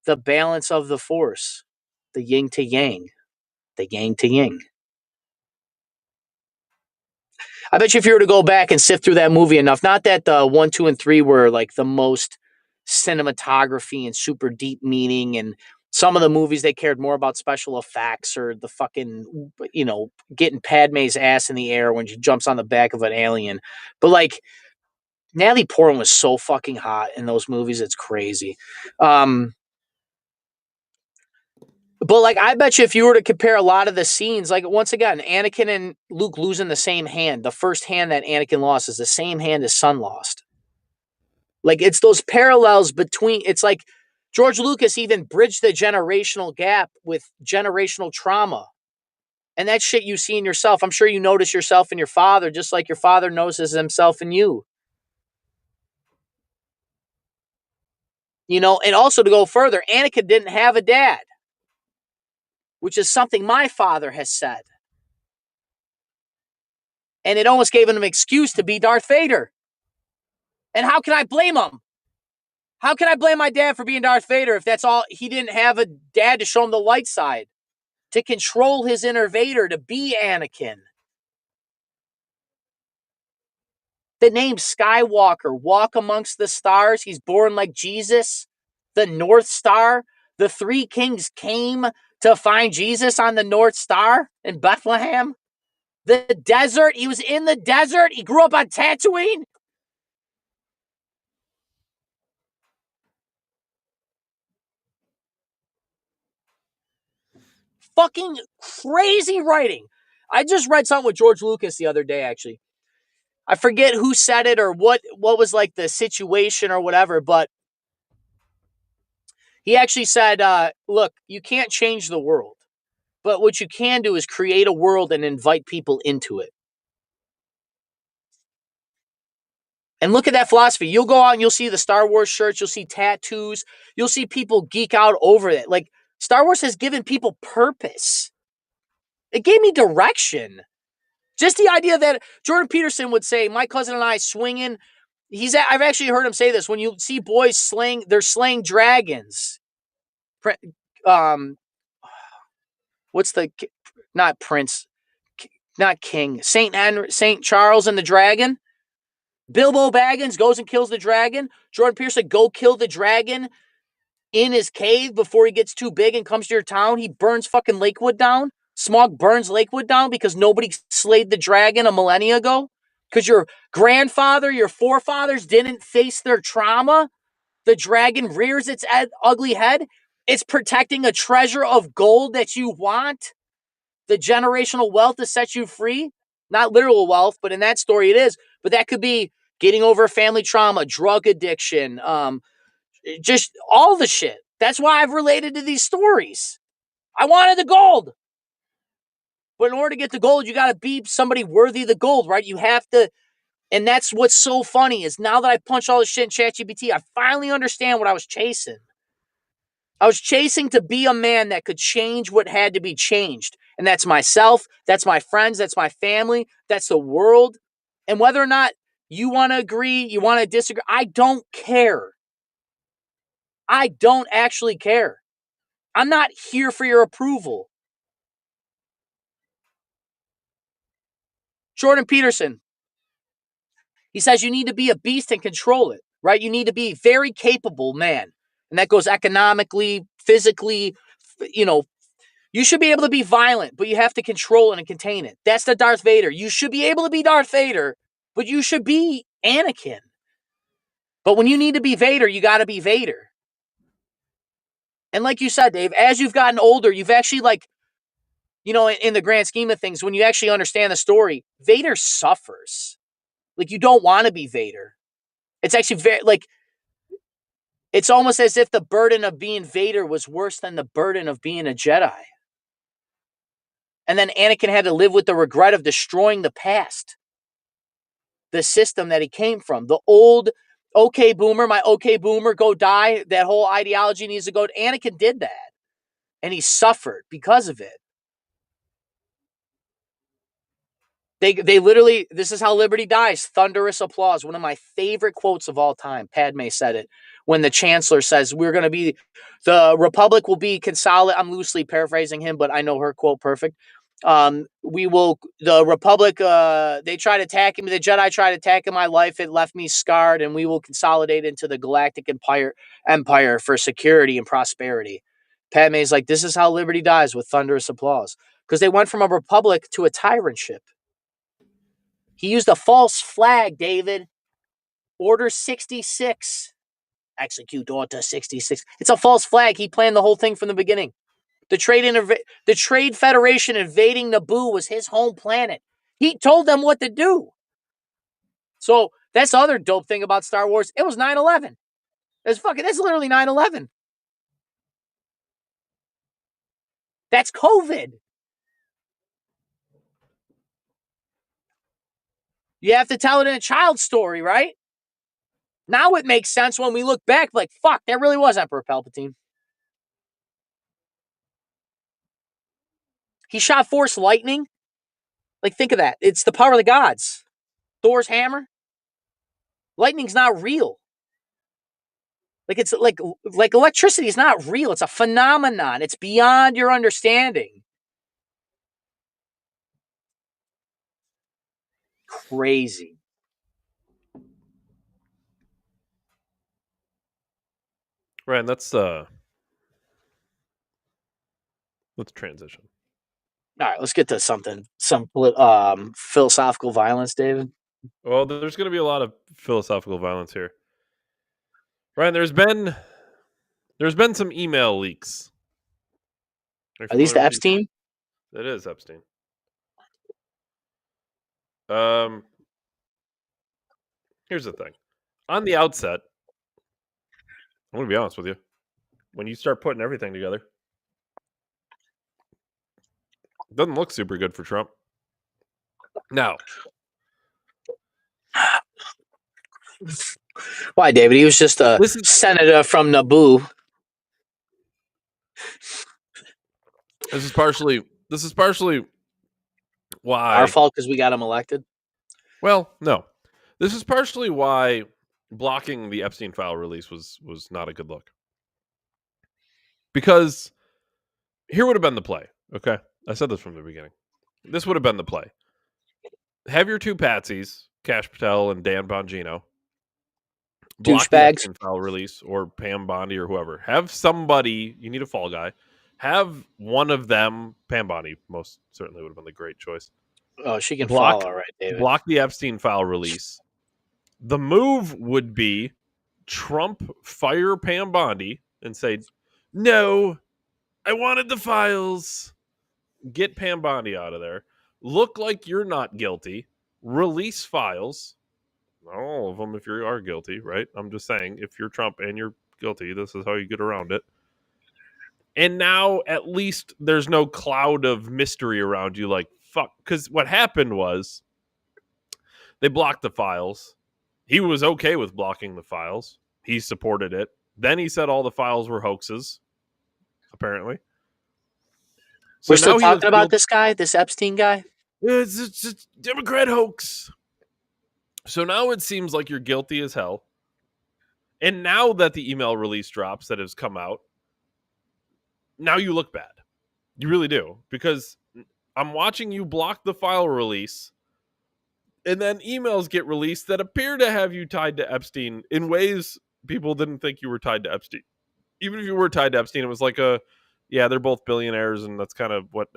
the balance of the force, the yin to yang, the yang to yin? I bet you if you were to go back and sift through that movie enough, not that the 1, 2, and 3 were like the most cinematography and super deep meaning, and some of the movies they cared more about special effects or the fucking, getting Padme's ass in the air when she jumps on the back of an alien. But like Natalie Portman was so fucking hot in those movies, it's crazy. But like, I bet you if you were to compare a lot of the scenes, like once again, Anakin and Luke losing the same hand, the first hand that Anakin lost is the same hand his son lost. Like, it's those parallels between, it's like George Lucas even bridged the generational gap with generational trauma. And that shit you see in yourself. I'm sure you notice yourself in your father, just like your father notices himself in you. And also to go further, Anakin didn't have a dad, which is something my father has said. And it almost gave him an excuse to be Darth Vader. And how can I blame him? How can I blame my dad for being Darth Vader if that's all? He didn't have a dad to show him the light side, to control his inner Vader, to be Anakin. The name Skywalker, walk amongst the stars. He's born like Jesus, the North Star. The three kings came to find Jesus on the North Star in Bethlehem. The desert, he was in the desert. He grew up on Tatooine. Fucking crazy writing. I just read something with George Lucas the other day, actually. I forget who said it or what was like the situation or whatever, but he actually said, look, you can't change the world, but what you can do is create a world and invite people into it. And look at that philosophy. You'll go out and you'll see the Star Wars shirts, you'll see tattoos, you'll see people geek out over it. Like, Star Wars has given people purpose. It gave me direction. Just the idea that Jordan Peterson would say, my cousin and I swinging. I've actually heard him say this. When you see boys they're slaying dragons. What's the, not Prince, not King, Saint Charles and the Dragon. Bilbo Baggins goes and kills the dragon. Jordan Peterson, go kill the dragon in his cave before he gets too big and comes to your town. He burns fucking Lakewood down. Smog burns Lakewood down because nobody slayed the dragon a millennia ago. Because your grandfather, your forefathers didn't face their trauma. The dragon rears its ugly head. It's protecting a treasure of gold that you want. The generational wealth to set you free. Not literal wealth, but in that story it is. But that could be getting over family trauma, drug addiction, just all the shit. That's why I've related to these stories. I wanted the gold. But in order to get the gold, you got to be somebody worthy of the gold, right? You have to. And that's what's so funny is now that I punch all this shit in ChatGPT, I finally understand what I was chasing. I was chasing to be a man that could change what had to be changed. And that's myself, that's my friends, that's my family, that's the world. And whether or not you want to agree, you want to disagree, I don't care. I don't actually care. I'm not here for your approval. Jordan Peterson, he says you need to be a beast and control it, right? You need to be a very capable man. And that goes economically, physically, you should be able to be violent, but you have to control it and contain it. That's the Darth Vader. You should be able to be Darth Vader, but you should be Anakin. But when you need to be Vader, you got to be Vader. And like you said, Dave, as you've gotten older, you've actually in the grand scheme of things, when you actually understand the story, Vader suffers. Like, you don't want to be Vader. It's actually it's almost as if the burden of being Vader was worse than the burden of being a Jedi. And then Anakin had to live with the regret of destroying the past, the system that he came from, the old okay boomer, my okay boomer, go die. That whole ideology needs to go. Anakin did that, and he suffered because of it. They literally, this is how liberty dies. Thunderous applause. One of my favorite quotes of all time. Padme said it when the chancellor says, the republic will be consolidated. I'm loosely paraphrasing him, but I know her quote perfect. The republic, they tried to attack him. The Jedi tried to attack in my life. It left me scarred, and we will consolidate into the galactic empire for security and prosperity. Padme's like, this is how liberty dies, with thunderous applause. Because they went from a republic to a tyrant ship. He used a false flag, David. Order 66. Execute Order 66. It's a false flag. He planned the whole thing from the beginning. The Trade Federation invading Naboo was his home planet. He told them what to do. So that's the other dope thing about Star Wars. It was 9/11. That's literally 9/11. That's COVID. You have to tell it in a child's story, right? Now it makes sense when we look back, like, fuck, that really was Emperor Palpatine. He shot Force lightning. Like, think of that. It's the power of the gods. Thor's hammer. Lightning's not real. Like, it's like electricity is not real. It's a phenomenon. It's beyond your understanding. Crazy. Right, and let's transition. All right, let's get to some philosophical violence, David. Well, there's going to be a lot of philosophical violence here. Ryan, there's been some email leaks. Are these the Epstein? It is Epstein. Here's the thing. On the outset, I'm going to be honest with you. When you start putting everything together, it doesn't look super good for Trump. Now, why, David? He was just a senator from Naboo. This is partially why our fault because we got him elected. Well, no. This is partially why blocking the Epstein file release was not a good look. Because here would have been the play, okay? I said this from the beginning. This would have been the play. Have your two patsies, Kash Patel and Dan Bongino, block the Epstein file release, or Pam Bondi or whoever. Have somebody, you need a fall guy, have one of them, Pam Bondi most certainly would have been the great choice. Oh, she can fall, all right, David. Block the Epstein file release. The move would be Trump fire Pam Bondi and say, no, I wanted the files. Get Pam Bondi out of there. Look like you're not guilty. Release files. Not all of them if you are guilty, right? I'm just saying, if you're Trump and you're guilty, this is how you get around it. And now at least there's no cloud of mystery around you like, fuck. Because what happened was they blocked the files. He was okay with blocking the files. He supported it. Then he said all the files were hoaxes, apparently. So we're still talking about this guy, this Epstein guy? It's a Democrat hoax. So now it seems like you're guilty as hell. And now that the email release drops that has come out, now you look bad. You really do. Because I'm watching you block the file release, and then emails get released that appear to have you tied to Epstein in ways people didn't think you were tied to Epstein. Even if you were tied to Epstein, it was like they're both billionaires, and that's kind of what,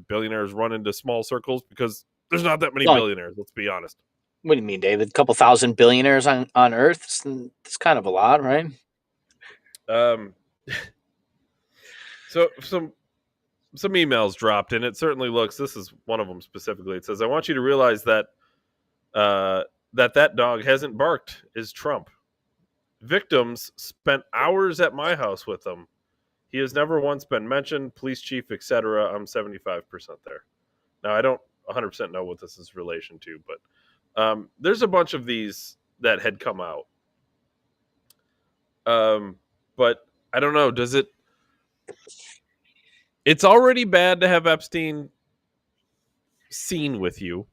billionaires run into small circles because there's not that many billionaires, let's be honest. What do you mean, David? A couple thousand billionaires on Earth? It's kind of a lot, right? So some emails dropped, and it certainly looks, this is one of them specifically. It says, I want you to realize that that dog hasn't barked is Trump. Victims spent hours at my house with him. He has never once been mentioned, police chief, etc. I'm 75% there. Now I don't 100% know what this is relation to, but there's a bunch of these that had come out. But I don't know. Does it? It's already bad to have Epstein seen with you.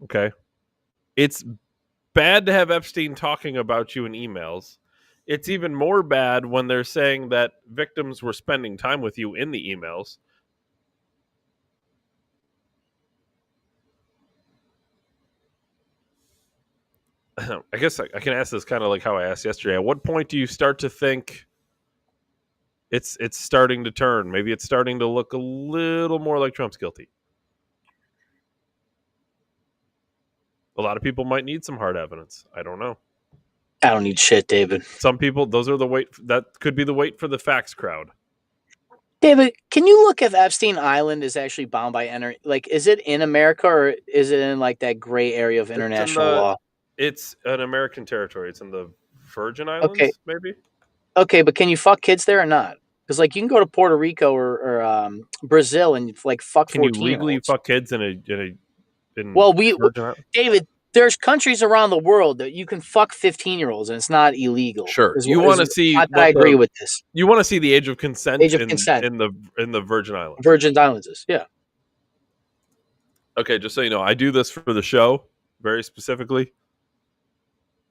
Okay, it's bad to have Epstein talking about you in emails. It's even more bad when they're saying that victims were spending time with you in the emails. I guess I can ask this kind of like how I asked yesterday. At what point do you start to think it's starting to turn? Maybe it's starting to look a little more like Trump's guilty. A lot of people might need some hard evidence. I don't know. I don't need shit, David. Some people, those are the wait. That could be the wait for the facts crowd. David, can you look if Epstein Island is actually bound by like, is it in America or is it in like that gray area of It's in international the. law? It's an American territory. It's in the Virgin Okay, Islands, maybe. okay, but can you fuck kids there or not? Because like you can go to Puerto Rico or Brazil and like fuck Can you 14-year legally olds. fuck kids in Well, Virgin Islands? David, there's countries around the world that you can fuck 15-year olds and it's not illegal. Sure. You want Is to see not that I what agree with this. you want to see the age of consent Age of consent, in the Virgin Islands. Virgin Islands is yeah. Okay, just so you know, I do this for the show very specifically.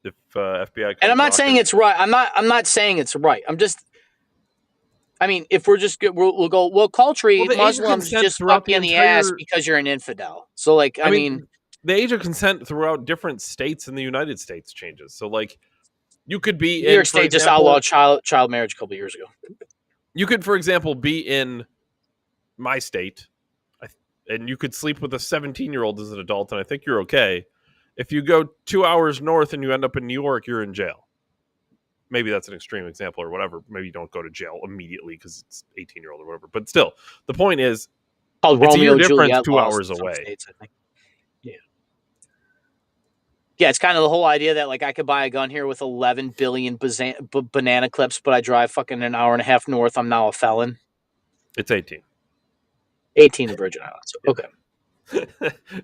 If FBI And I'm comes not saying knocking, it's right. I'm not saying it's right. I'm just. I mean, if we're just we'll go. Well, well, culturally, the age of Muslims consent just fuck throughout the you in the ass entire. because you're an infidel. So, like, I I mean, mean, the age of consent throughout different states in the United States changes. So, like, you could be New York in, for State just outlawed example, child marriage a couple years ago. be in my state, and you could sleep with a 17-year-old as an adult, and I think you're okay. If you go 2 hours north and you end up in New York, you're in jail. Maybe that's an extreme example or whatever. Maybe you don't go to jail immediately because it's 18-year-old or whatever. But still, the point is, Called it's a Romeo year and difference, Juliet two laws in hours some away. states, I think. Yeah, yeah. It's kind of the whole idea that like I could buy a gun here with 11 billion banana clips, but I drive fucking an hour and a half north. I'm now a felon. It's 18. 18 in Virgin Islands. Okay,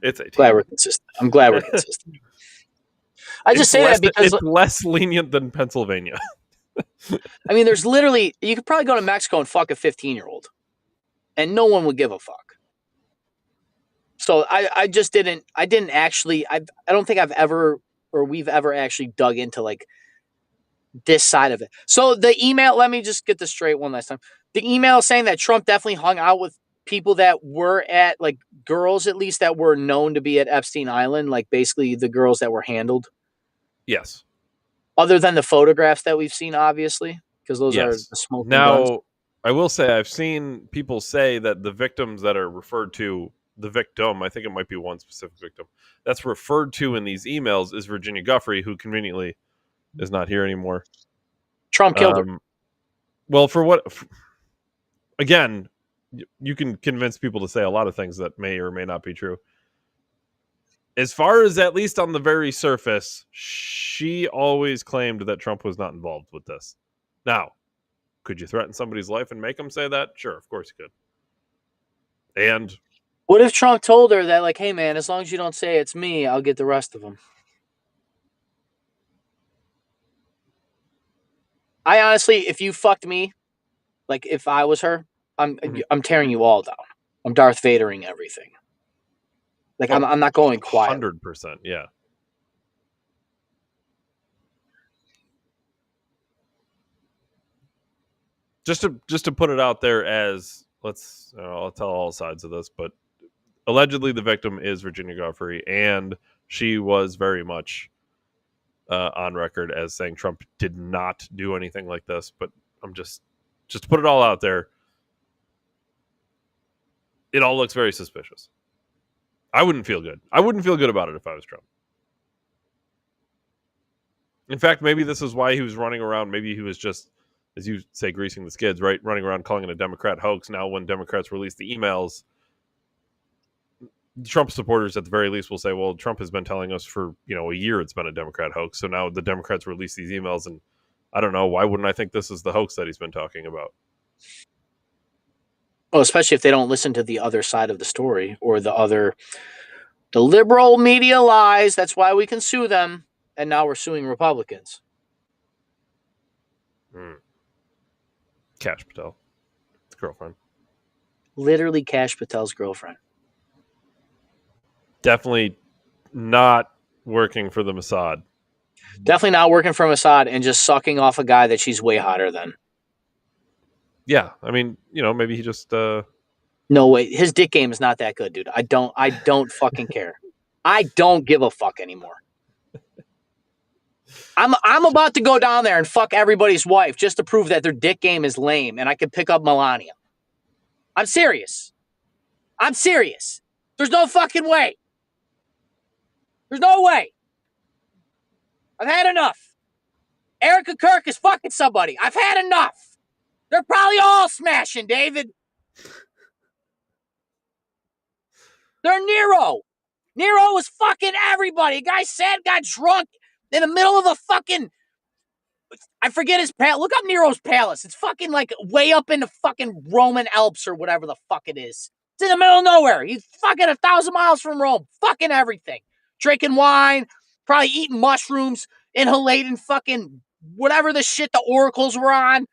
It's 18. glad we're consistent. I'm glad we're consistent. I just say that because It's less lenient than Pennsylvania. I mean, there's literally you could probably go to Mexico and fuck a 15-year-old, and no one would give a fuck. So I just didn't actually I don't think I've ever or we've ever actually dug into like this side of it. So the email, let me just get this straight one last time. The email saying that Trump definitely hung out with people that were at like girls at least that were known to be at Epstein Island, like basically the girls that were handled. Yes. Other than the photographs that we've seen, obviously, because those are Yes. the smoking guns. Now, I will say I've seen people say that the victims that are referred to, the victim, I think it might be one specific victim, that's referred to in these emails is Virginia Guffrey, who conveniently is not here anymore. Trump killed her. Well, for what? Again, you can convince people to say a lot of things that may or may not be true. As far as at least on the very surface, she always claimed that Trump was not involved with this. Now, could you threaten somebody's life and make them say that? Sure, of course you could. And What if Trump told her that, like, hey, man, as long as you don't say it's me, I'll get the rest of them? I honestly, if you fucked me, like if I was her, I'm tearing you all down. I'm Darth Vadering everything. Like I'm not going quietly. 100%, yeah. Just to put it out there as I'll tell all sides of this, but allegedly the victim is Virginia Guffrey, and she was very much on record as saying Trump did not do anything like this. But I'm just to put it all out there, it all looks very suspicious. I wouldn't feel good. I wouldn't feel good about it if I was Trump. In fact, maybe this is why he was running around. Maybe he was just, as you say, greasing the skids, right? Running around calling it a Democrat hoax. Now, when Democrats release the emails, Trump supporters at the very least will say, well, Trump has been telling us for, a year it's been a Democrat hoax. So now the Democrats release these emails, and I don't know, why wouldn't I think this is the hoax that he's been talking about? Well, especially if they don't listen to the other side of the story or the liberal media lies. That's why we can sue them. And now we're suing Republicans. Cash Patel, his girlfriend. Literally Kash Patel's girlfriend. Definitely not working for the Mossad. Definitely not working for Mossad and just sucking off a guy that she's way hotter than. Yeah, I mean, maybe he just. No way. His dick game is not that good, dude. I don't fucking care. I don't give a fuck anymore. I'm about to go down there and fuck everybody's wife just to prove that their dick game is lame and I can pick up Melania. I'm serious. I'm serious. There's no fucking way. There's no way. I've had enough. Erica Kirk is fucking somebody. I've had enough. They're probably all smashing, David. They're Nero. Nero was fucking everybody. A guy sat, got drunk in the middle of a fucking... I forget his palace. Look up Nero's palace. It's fucking like way up in the fucking Roman Alps or whatever the fuck it is. It's in the middle of nowhere. He's fucking 1,000 miles from Rome. Fucking everything. Drinking wine, probably eating mushrooms, inhalating fucking whatever the shit the oracles were on.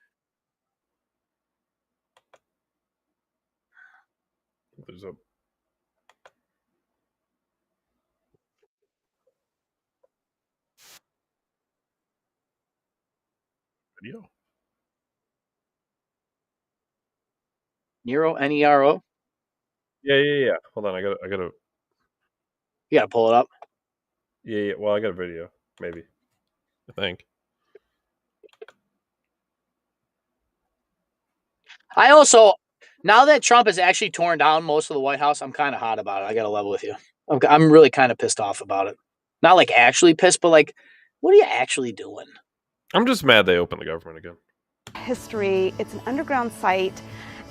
There's a video. Nero, Nero. Yeah. Hold on, I got to. You gotta pull it up. Yeah. Well, I got a video, maybe. I think. I also, now that Trump has actually torn down most of the White House, I'm kind of hot about it. I got to level with you. I'm really kind of pissed off about it. Not like actually pissed, but like, what are you actually doing? I'm just mad they opened the government again. History, it's an underground site,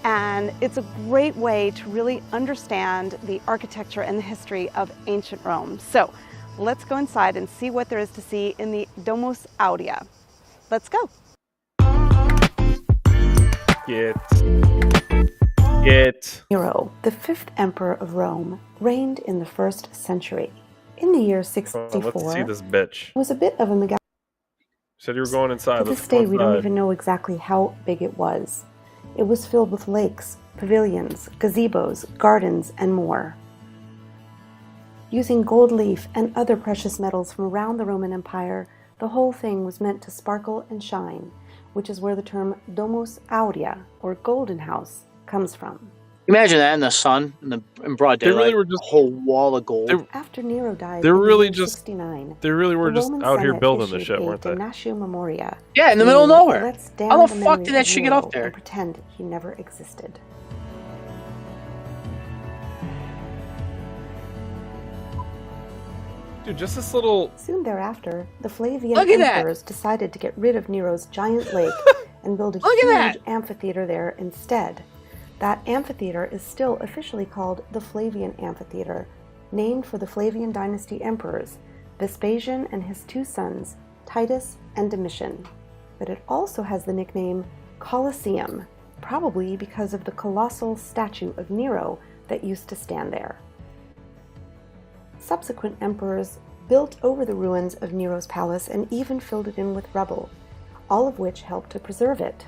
and it's a great way to really understand the architecture and the history of ancient Rome. So let's go inside and see what there is to see in the Domus Aurea. Let's go. Get. Nero, the fifth emperor of Rome, reigned in the 1st century. In the year 64, Let's see this bitch. was a bit of a mega. Said you were going inside. To this day, we don't even know exactly how big it was. It was filled with lakes, pavilions, gazebos, gardens, and more. Using gold leaf and other precious metals from around the Roman Empire, the whole thing was meant to sparkle and shine, which is where the term Domus Aurea, or golden house, comes from. Imagine that in the sun, in broad daylight. They really were just a whole wall of gold. After Nero died, They really in just 69, they really were just Roman out here Senate building this issued shit, a weren't they? Damnatio Memoria. Yeah, in the middle of meaning, nowhere. let's damn How the fuck memory did that of shit get Nero up there? and pretend he never existed. Dude, just this little. Soon thereafter, the Flavian Look at that! emperors decided to get rid of Nero's giant lake and build a Look at that! huge amphitheater there instead. That amphitheater is still officially called the Flavian Amphitheater, named for the Flavian dynasty emperors, Vespasian and his two sons, Titus and Domitian. But it also has the nickname Colosseum, probably because of the colossal statue of Nero that used to stand there. Subsequent emperors built over the ruins of Nero's palace and even filled it in with rubble, all of which helped to preserve it.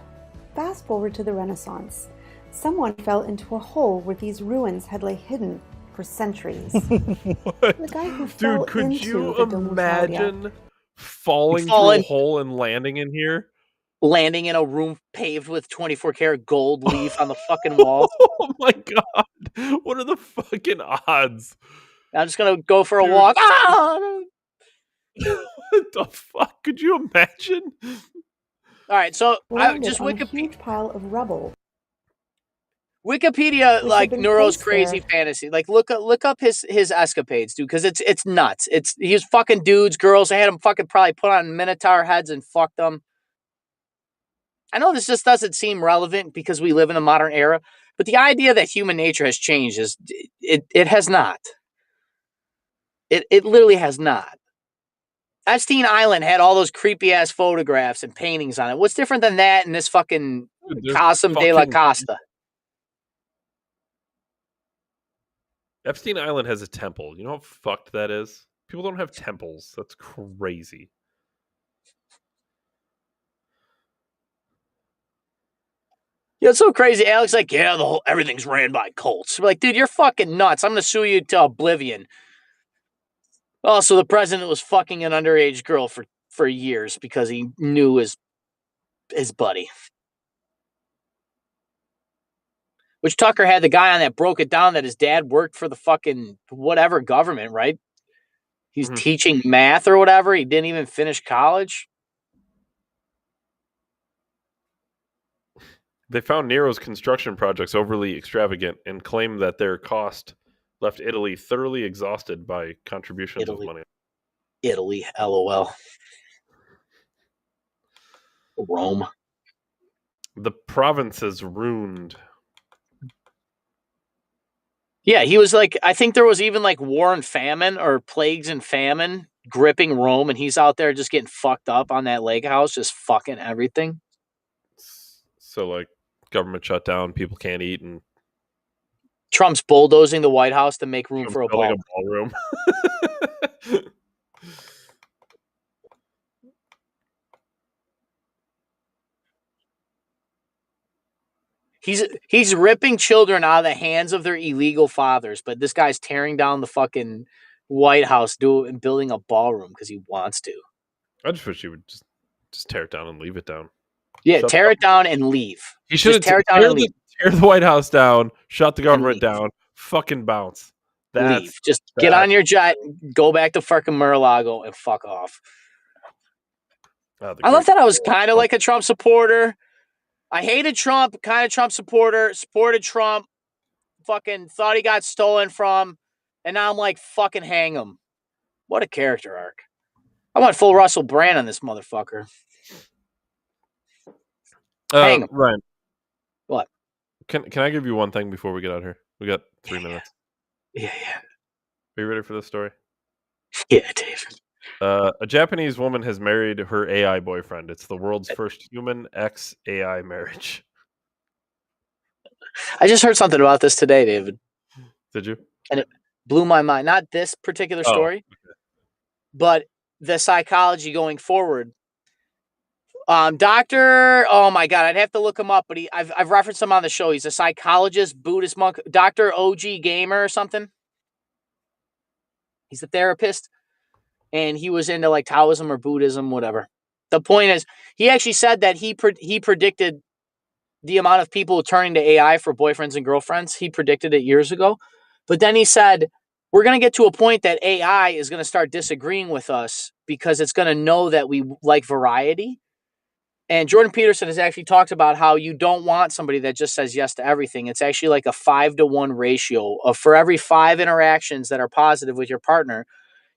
Fast forward to the Renaissance. Someone fell into a hole where these ruins had lay hidden for centuries. What? The guy who fell Dude, could into you the Domus Aurea imagine falling through a hole and landing in here? Landing in a room paved with 24 karat gold leaf on the fucking wall. Oh my god. What are the fucking odds? I'm just gonna go for a Dude. walk. Ah! What the fuck? Could you imagine? All right, so landed just on a huge pile of rubble. Wikipedia, Which like had been Nero's placed crazy there. fantasy. Like look up his escapades, dude, because it's nuts. He was fucking dudes, girls. They had him fucking probably put on minotaur heads and fucked them. I know this just doesn't seem relevant because we live in a modern era, but the idea that human nature has changed is it has not. It literally has not. Epstein Island had all those creepy ass photographs and paintings on it. What's different than that and this fucking Dude, there's Casum de la Costa? Epstein Island has a temple. You know how fucked that is? People don't have temples. That's crazy. Yeah, it's so crazy. Alex like, yeah, everything's ran by cults. We're like, dude, you're fucking nuts. I'm gonna sue you to oblivion. Also, the president was fucking an underage girl for years because he knew his buddy. Which Tucker had the guy on that broke it down that his dad worked for the fucking whatever government, right? He's teaching math or whatever. He didn't even finish college. They found Nero's construction projects overly extravagant and claimed that their cost left Italy thoroughly exhausted by contributions of money. Italy, LOL. Rome. The provinces ruined. Yeah, he was like, I think there was even like war and famine or plagues and famine gripping Rome, and he's out there just getting fucked up on that lake house, just fucking everything. So, like, government shut down, people can't eat, and Trump's bulldozing the White House to make room Trump's for a building ballroom. a ballroom. He's ripping children out of the hands of their illegal fathers, but this guy's tearing down the fucking White House and building a ballroom because he wants to. I just wish he would just tear it down and leave it down. Yeah, tear it down and leave. He should tear it down and leave. Tear the White House down, shut the government down, fucking bounce. Leave. Just get on your jet, go back to fucking Mar-a-Lago and fuck off. I love that I was kind of like a Trump supporter. I hated Trump, kind of Trump supporter, supported Trump, fucking thought he got stolen from, and now I'm like, fucking hang him. What a character arc. I want full Russell Brand on this motherfucker. Hang him. Ryan. What? Can I give you one thing before we get out here? We got 3 minutes. Yeah. Are you ready for this story? Yeah, David. A Japanese woman has married her AI boyfriend. It's the world's first human ex-AI marriage. I just heard something about this today, David. Did you? And it blew my mind. Not this particular story, but the psychology going forward. Doctor, oh my God, I'd have to look him up, but I've referenced him on the show. He's a psychologist, Buddhist monk, Dr. OG Gamer or something. He's a therapist, and he was into like Taoism or Buddhism, whatever. The point is, he actually said that he predicted the amount of people turning to AI for boyfriends and girlfriends. He predicted it years ago. But then he said, we're going to get to a point that AI is going to start disagreeing with us because it's going to know that we like variety. And Jordan Peterson has actually talked about how you don't want somebody that just says yes to everything. It's actually like a 5-to-1 ratio of for every 5 interactions that are positive with your partner,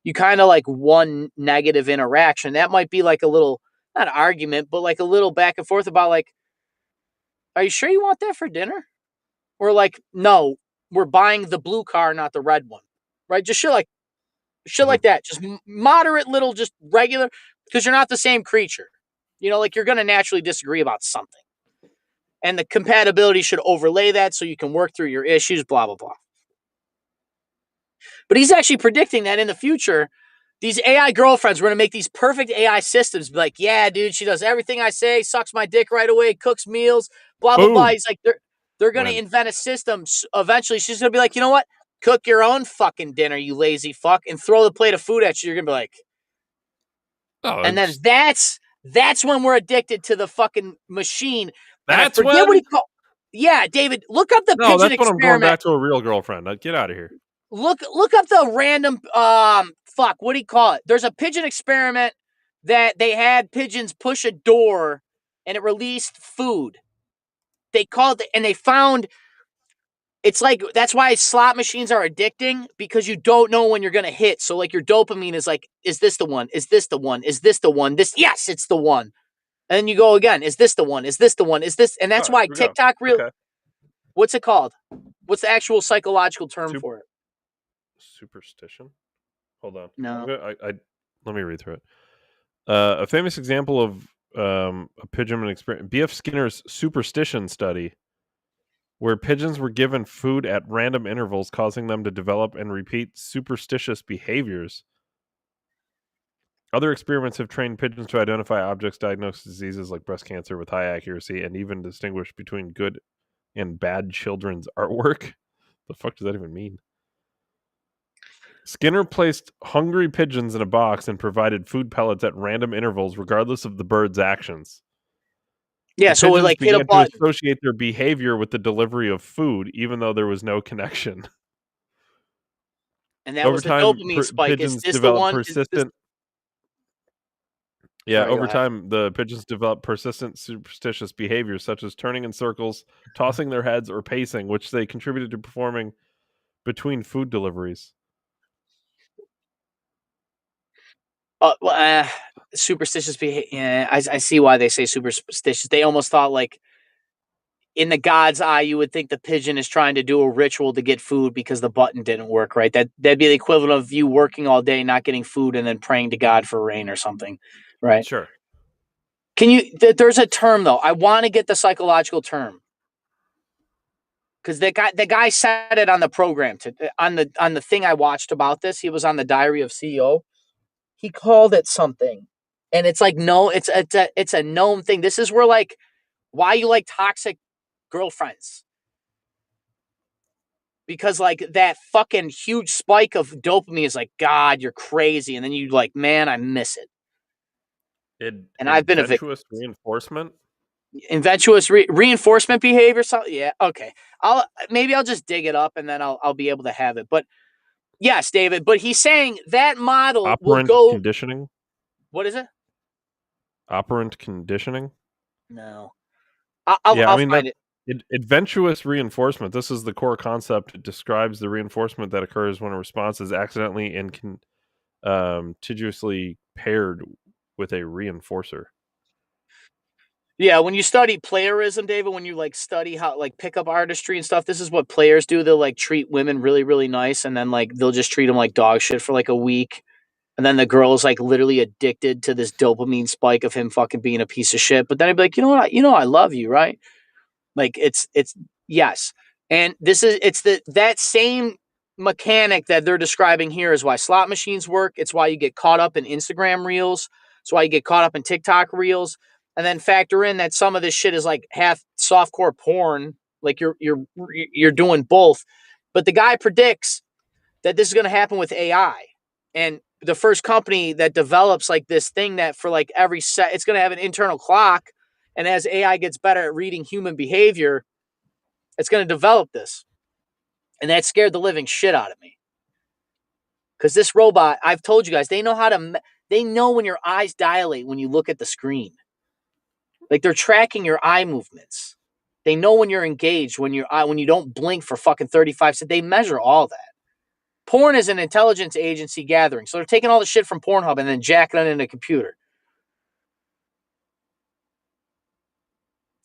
you kind of like one negative interaction. That might be like a little, not argument, but like a little back and forth about like, are you sure you want that for dinner? Or like, no, we're buying the blue car, not the red one, right? Just shit like that. Just moderate little, just regular, because you're not the same creature. You know, like you're going to naturally disagree about something. And the compatibility should overlay that so you can work through your issues, blah, blah, blah. But he's actually predicting that in the future, these AI girlfriends, we're going to make these perfect AI systems. Be like, yeah, dude, she does everything I say, sucks my dick right away, cooks meals, blah, blah, blah. He's like, they're going to invent a system. Eventually, she's going to be like, you know what? Cook your own fucking dinner, you lazy fuck, and throw the plate of food at you. You're going to be like, and then that's when we're addicted to the fucking machine. That's when? What he called. Yeah, David, look up the pigeon experiment. That's when I'm going back to a real girlfriend. Get out of here. Look up the random what do you call it? There's a pigeon experiment that they had pigeons push a door and it released food. They called it, and they found it's like that's why slot machines are addicting, because you don't know when you're gonna hit. So like your dopamine is like, is this the one? Is this the one? Is this the one? Yes, it's the one. And then you go again. Is this the one? Is this the one? Is this? And that's why TikTok what's it called? What's the actual psychological term for it? Superstition? Hold on. No. Let me read through it. A famous example of a pigeon experiment, B.F. Skinner's superstition study where pigeons were given food at random intervals, causing them to develop and repeat superstitious behaviors. Other experiments have trained pigeons to identify objects, diagnose diseases like breast cancer with high accuracy, and even distinguish between good and bad children's artwork. The fuck does that even mean? Skinner placed hungry pigeons in a box and provided food pellets at random intervals, regardless of the bird's actions. Yeah, The so we pigeons like hit a began to button. associate their behavior with the delivery of food, even though there was no connection. And that Over was the time, dopamine spike. Is pigeons this the developed one? Is this? persistent. Yeah, Sorry, go over ahead. time, the pigeons developed persistent superstitious behaviors, such as turning in circles, tossing their heads, or pacing, which they contributed to performing between food deliveries. Well, superstitious behavior. Yeah, I see why they say superstitious. They almost thought like in the god's eye, you would think the pigeon is trying to do a ritual to get food because the button didn't work right. That'd be the equivalent of you working all day, not getting food, and then praying to God for rain or something, right? Sure. Can you? There's a term though. I want to get the psychological term because the guy said it on the program on the thing I watched about this. He was on the Diary of CEO. He called it something, and it's like no, it's a known thing. This is where like why you like toxic girlfriends. Because like that fucking huge spike of dopamine is like, God, you're crazy. And then you like, man, I miss it. And I've been a victim. Adventurous reinforcement? Inventuous reinforcement behavior. So yeah, okay. Maybe I'll just dig it up and then I'll be able to have it. But yes, David. But he's saying that model will Operant go. conditioning? What is it? Operant conditioning? No, I'll Yeah, I mean, find it. adventurous reinforcement. This is the core concept. It describes the reinforcement that occurs when a response is accidentally and contiguously paired with a reinforcer. Yeah, when you study playerism, David, when you like study how like pickup artistry and stuff, this is what players do. They'll like treat women really, really nice, and then like they'll just treat them like dog shit for like a week. And then the girl is like literally addicted to this dopamine spike of him fucking being a piece of shit. But then I'd be like, you know what? I love you, right? Like it's yes. And it's that same mechanic that they're describing here is why slot machines work. It's why you get caught up in Instagram reels. It's why you get caught up in TikTok reels. And then factor in that some of this shit is like half softcore porn. Like you're doing both. But the guy predicts that this is going to happen with AI. And the first company that develops like this thing that for like every set, it's going to have an internal clock. And as AI gets better at reading human behavior, it's going to develop this. And that scared the living shit out of me. Because this robot, I've told you guys, they know when your eyes dilate when you look at the screen. Like they're tracking your eye movements. They know when you're engaged, when you don't blink for fucking 35 seconds. They measure all that. Porn is an intelligence agency gathering. So they're taking all the shit from Pornhub and then jacking it into a computer.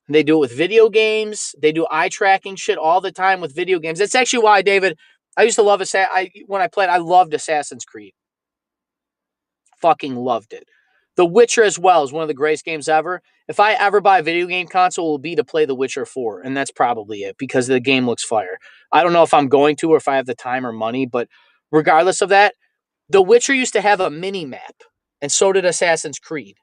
And they do it with video games. They do eye tracking shit all the time with video games. That's actually why, David, I used to love when I played, I loved Assassin's Creed. Fucking loved it. The Witcher as well is one of the greatest games ever. If I ever buy a video game console, it will be to play The Witcher 4, and that's probably it because the game looks fire. I don't know if I'm going to or if I have the time or money, but regardless of that, The Witcher used to have a mini map, and so did Assassin's Creed.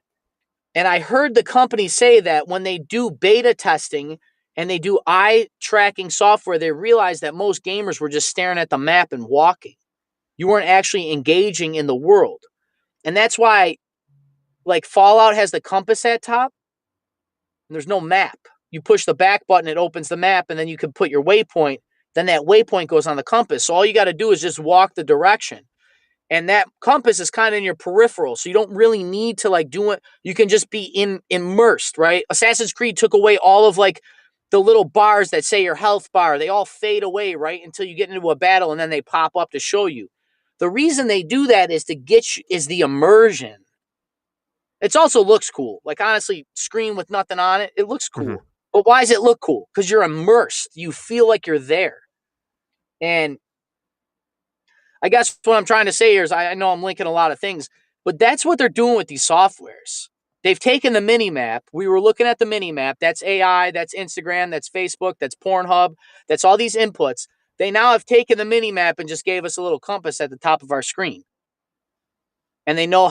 And I heard the company say that when they do beta testing and they do eye tracking software, they realize that most gamers were just staring at the map and walking. You weren't actually engaging in the world. And that's why, like, Fallout has the compass at top, and there's no map. You push the back button, it opens the map, and then you can put your waypoint. Then that waypoint goes on the compass. So all you got to do is just walk the direction. And that compass is kind of in your peripheral. So you don't really need to like do it. You can just be immersed, right? Assassin's Creed took away all of like the little bars that say your health bar. They all fade away, right? Until you get into a battle and then they pop up to show you. The reason they do that is to get you, is the immersion. It also looks cool. Like honestly, screen with nothing on it, it looks cool. Mhm. But why does it look cool? Because you're immersed. You feel like you're there. And I guess what I'm trying to say here is I know I'm linking a lot of things, but that's what they're doing with these softwares. They've taken the mini map. We were looking at the mini map. That's AI, that's Instagram, that's Facebook, that's Pornhub, that's all these inputs. They now have taken the mini map and just gave us a little compass at the top of our screen. And they know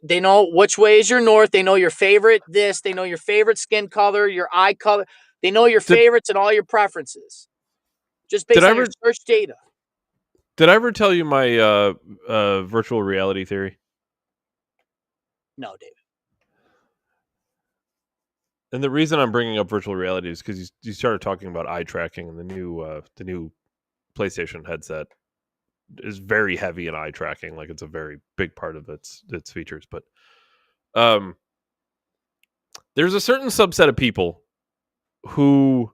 they know which way is your north. They know your favorite this. They know your favorite skin color, your eye color. They know your favorites and all your preferences. Just based on your search data. Did I ever tell you my virtual reality theory? No, David. And the reason I'm bringing up virtual reality is because you started talking about eye tracking, and the new PlayStation headset is very heavy in eye tracking. Like, it's a very big part of its features. But there's a certain subset of people who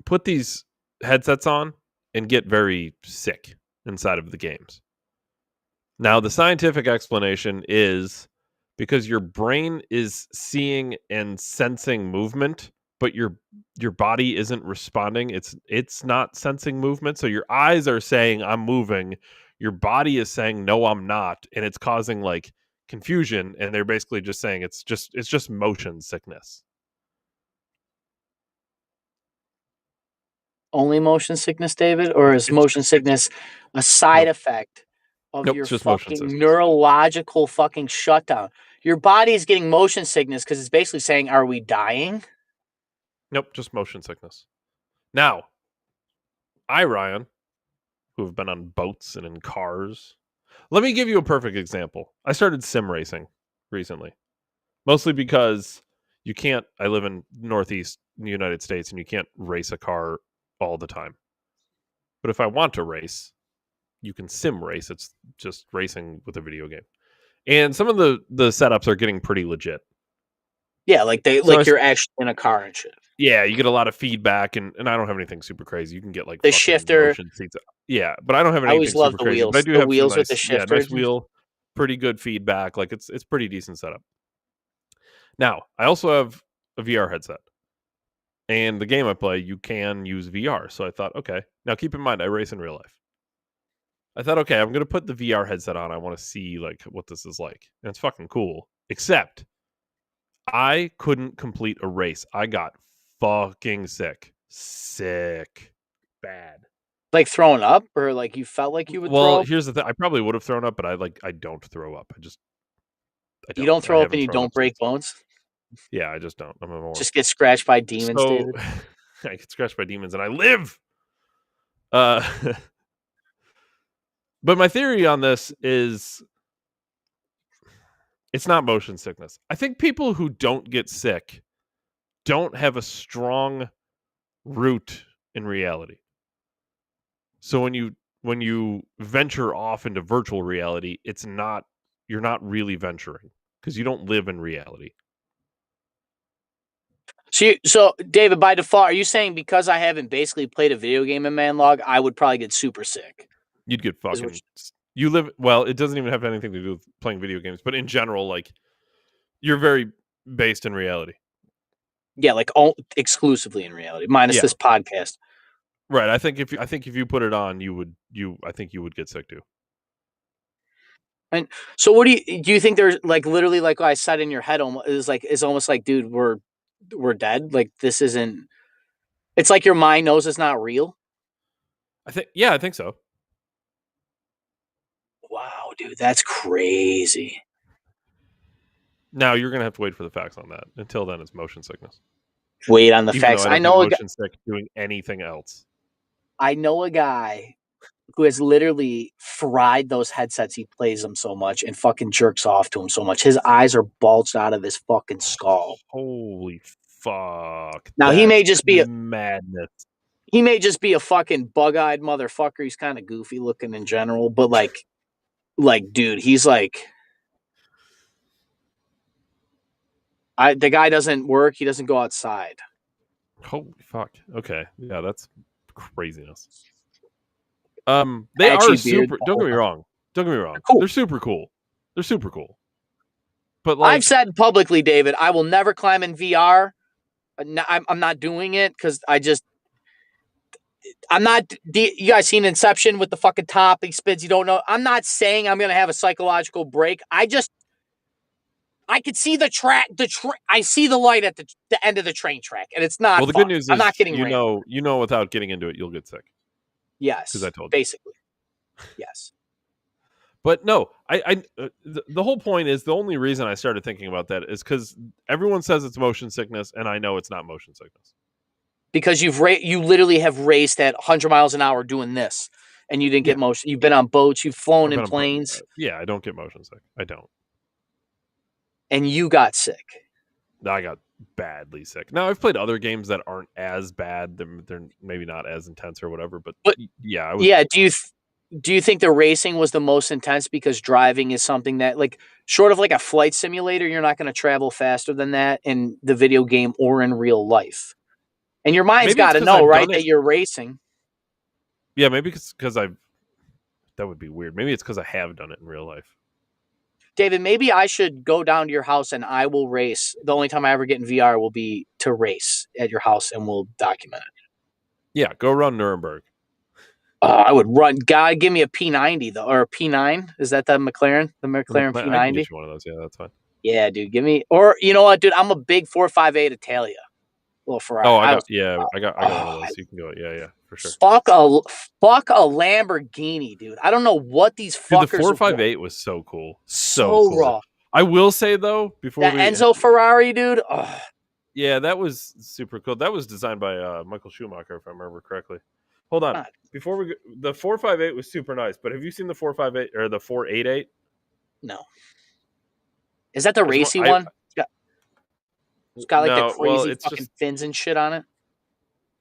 put these headsets on and get very sick inside of the games. Now, the scientific explanation is because your brain is seeing and sensing movement, but your body isn't responding. It's not sensing movement. So your eyes are saying I'm moving, your body is saying no, I'm not, and it's causing like confusion. And they're basically just saying it's just motion sickness. Only motion sickness, David, or is motion sickness a side effect of your fucking neurological fucking shutdown? Your body is getting motion sickness because it's basically saying, "Are we dying?" Nope, just motion sickness. Now, Ryan, who have been on boats and in cars. Let me give you a perfect example. I started sim racing recently, mostly because you can't. I live in Northeast United States, and you can't race a car all the time. But if I want to race, you can sim race. It's just racing with a video game. And some of the setups are getting pretty legit. Yeah, you're actually in a car and shit. Yeah, you get a lot of feedback, and I don't have anything super crazy. You can get like the shifter. Motion seats. Yeah, but I don't have anything super crazy. Wheels. But I do the have wheels some nice, with the shifter. nice wheel, pretty good feedback. Like it's pretty decent setup. Now, I also have a VR headset. And the game I play, you can use VR. So I thought, okay. Now keep in mind, I race in real life. I thought, okay, I'm gonna put the VR headset on. I want to see like what this is like. And it's fucking cool. Except I couldn't complete a race. I got fucking sick. Bad. Like throwing up, or like you felt like you would throw up? Well, here's the thing. I probably would have thrown up, but I don't throw up. I don't. You don't throw up and you don't break bones? Yeah, I just don't. I'm a moron. Just get scratched by demons, David. I get scratched by demons and I live. But my theory on this is it's not motion sickness. I think people who don't get sick don't have a strong root in reality. So when you venture off into virtual reality, you're not really venturing because you don't live in reality. So, David, by default, are you saying because I haven't basically played a video game in Manlog, I would probably get super sick? You'd get fucking... You live... Well, it doesn't even have anything to do with playing video games, but in general, like, you're very based in reality. Yeah, like exclusively in reality, minus this podcast. Right. I think if you put it on, I think you would get sick too. And so, what do you think? There's like literally, like I said in your head, is almost like, dude, we're dead. Like this isn't. It's like your mind knows it's not real. I think so. Wow, dude, that's crazy. Now you're gonna have to wait for the facts on that. Until then, it's motion sickness. Wait on the facts. I know motion sick doing anything else. I know a guy who has literally fried those headsets. He plays them so much and fucking jerks off to him so much. His eyes are bulged out of his fucking skull. Holy fuck! Now he may just be madness. He may just be a fucking bug-eyed motherfucker. He's kind of goofy looking in general, but like, dude, he's like, the guy doesn't work. He doesn't go outside. Holy fuck! Okay, yeah, that's craziness. They are super. Don't get me wrong. Cool. They're super cool. But like, I've said publicly, David, I will never climb in VR. I'm not doing it because I'm not. You guys seen Inception with the fucking top? He spins. You don't know. I'm not saying I'm gonna have a psychological break. I could see the track. I see the light at the end of the train track, and it's not. Well, the fun. good news I'm is not getting rammed. you know, without getting into it, you'll get sick. Yes, because I told you. basically. Yes. But no, the whole point is the only reason I started thinking about that is because everyone says it's motion sickness, and I know it's not motion sickness. Because you literally have raced at 100 miles an hour doing this, and you didn't get motion. You've been on boats, you've flown in planes. Yeah, I don't get motion sick. I don't. And you got sick. I got badly sick. Now, I've played other games that aren't as bad. They're maybe not as intense or whatever, but yeah. I was, yeah, do you think the racing was the most intense because driving is something that, like, short of like a flight simulator, you're not going to travel faster than that in the video game or in real life? And your mind's got to know, right, that you're racing. Yeah, maybe because that would be weird. Maybe it's because I have done it in real life. David, maybe I should go down to your house and I will race. The only time I ever get in VR will be to race at your house, and we'll document it. Yeah, go run Nuremberg. I would run. God, give me a P90 though, or a P9. Is that the McLaren? The McLaren P90. I can get you one of those. Yeah, that's fine. Yeah, dude, give me. Or you know what, dude? I'm a big 458 Italia. Little Ferrari. Oh, I got one of those. You can go. Yeah, for sure. Fuck a Lamborghini, dude. I don't know what these fuckers. Dude, the 458 was so cool. So cool. Raw. I will say though, before Enzo Ferrari, dude. Oh. Yeah, that was super cool. That was designed by Michael Schumacher, if I remember correctly. Hold on. God. Before we go, the 458 was super nice, but have you seen the 458 or the 488? No. Is that the racy one? It's got like the crazy fucking fins and shit on it.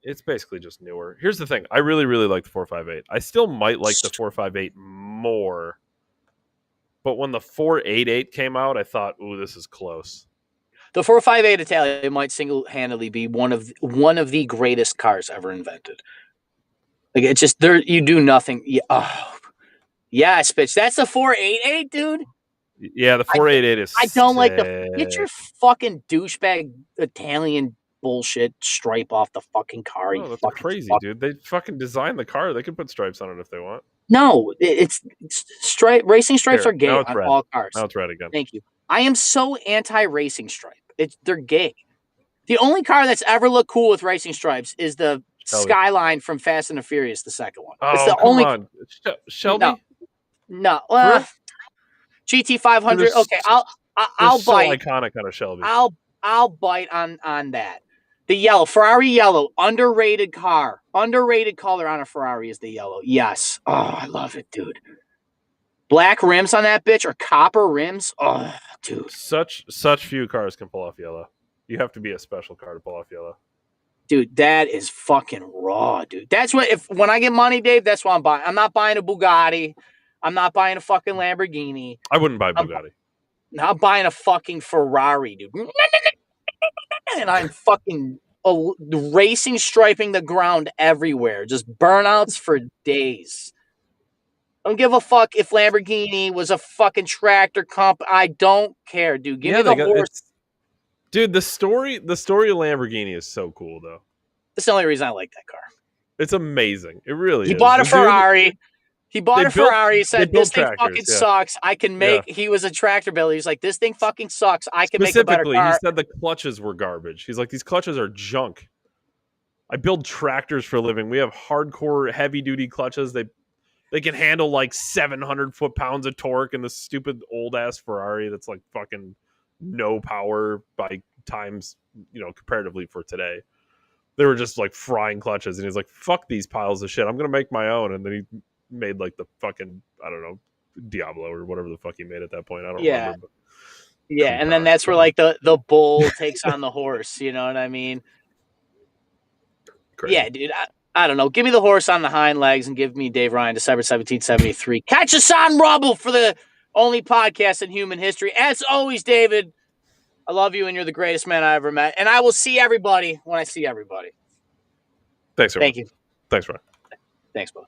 It's basically just newer. Here's the thing. I really, really like the 458. I still might like the 458 more. But when the 488 came out, I thought, ooh, this is close. The 458 Italia might single-handedly be one of the greatest cars ever invented. Like, it's just there. You do nothing. Yeah, yes, bitch. That's the 488, dude. Yeah, the 488 is. I don't like get your fucking douchebag Italian bullshit stripe off the fucking car. Oh, that's crazy, dude. They fucking designed the car. They can put stripes on it if they want. No, it's racing stripes are gay on all cars. Now it's red again. Thank you. I am so anti-racing stripe. They're gay. The only car that's ever looked cool with racing stripes is the Skyline from Fast and the Furious, the second one. Oh, it's the come only on. Shelby? No. GT500. Okay, I'll bite. So iconic on a Shelby. I'll bite on that. The yellow, Ferrari yellow, underrated car. Underrated color on a Ferrari is the yellow. Yes. Oh, I love it, dude. Black rims on that bitch or copper rims. Oh, dude. Such few cars can pull off yellow. You have to be a special car to pull off yellow. Dude, that is fucking raw, dude. That's what when I get money, Dave, that's what I'm buying. I'm not buying a Bugatti. I'm not buying a fucking Lamborghini. I wouldn't buy a Bugatti. I'm buying a fucking Ferrari, dude. And I'm fucking racing, striping the ground everywhere. Just burnouts for days. Don't give a fuck if Lamborghini was a fucking tractor comp. I don't care, dude. Give me the horse. Dude, the story of Lamborghini is so cool, though. That's the only reason I like that car. It's amazing. It really is. He bought a Ferrari. He bought a Ferrari. He said, this thing fucking sucks. I can make... He was a tractor builder. He's like, this thing fucking sucks. I can make a better car. He said the clutches were garbage. He's like, these clutches are junk. I build tractors for a living. We have hardcore, heavy-duty clutches. They can handle like 700 foot-pounds of torque, and this stupid old-ass Ferrari that's like fucking no power by times, comparatively for today. They were just like frying clutches, and he's like, fuck these piles of shit. I'm going to make my own. And then he made like the fucking, I don't know, Diablo or whatever the fuck he made at that point. I don't remember. But yeah, and then that's where like the bull takes on the horse. You know what I mean? Crazy. Yeah, dude. I don't know. Give me the horse on the hind legs and give me Dave Ryan, December 1773. Catch us on Rumble for the only podcast in human history. As always, David, I love you and you're the greatest man I ever met. And I will see everybody when I see everybody. Thanks, everyone. Thank you. Thanks, Ryan. Thanks, bud.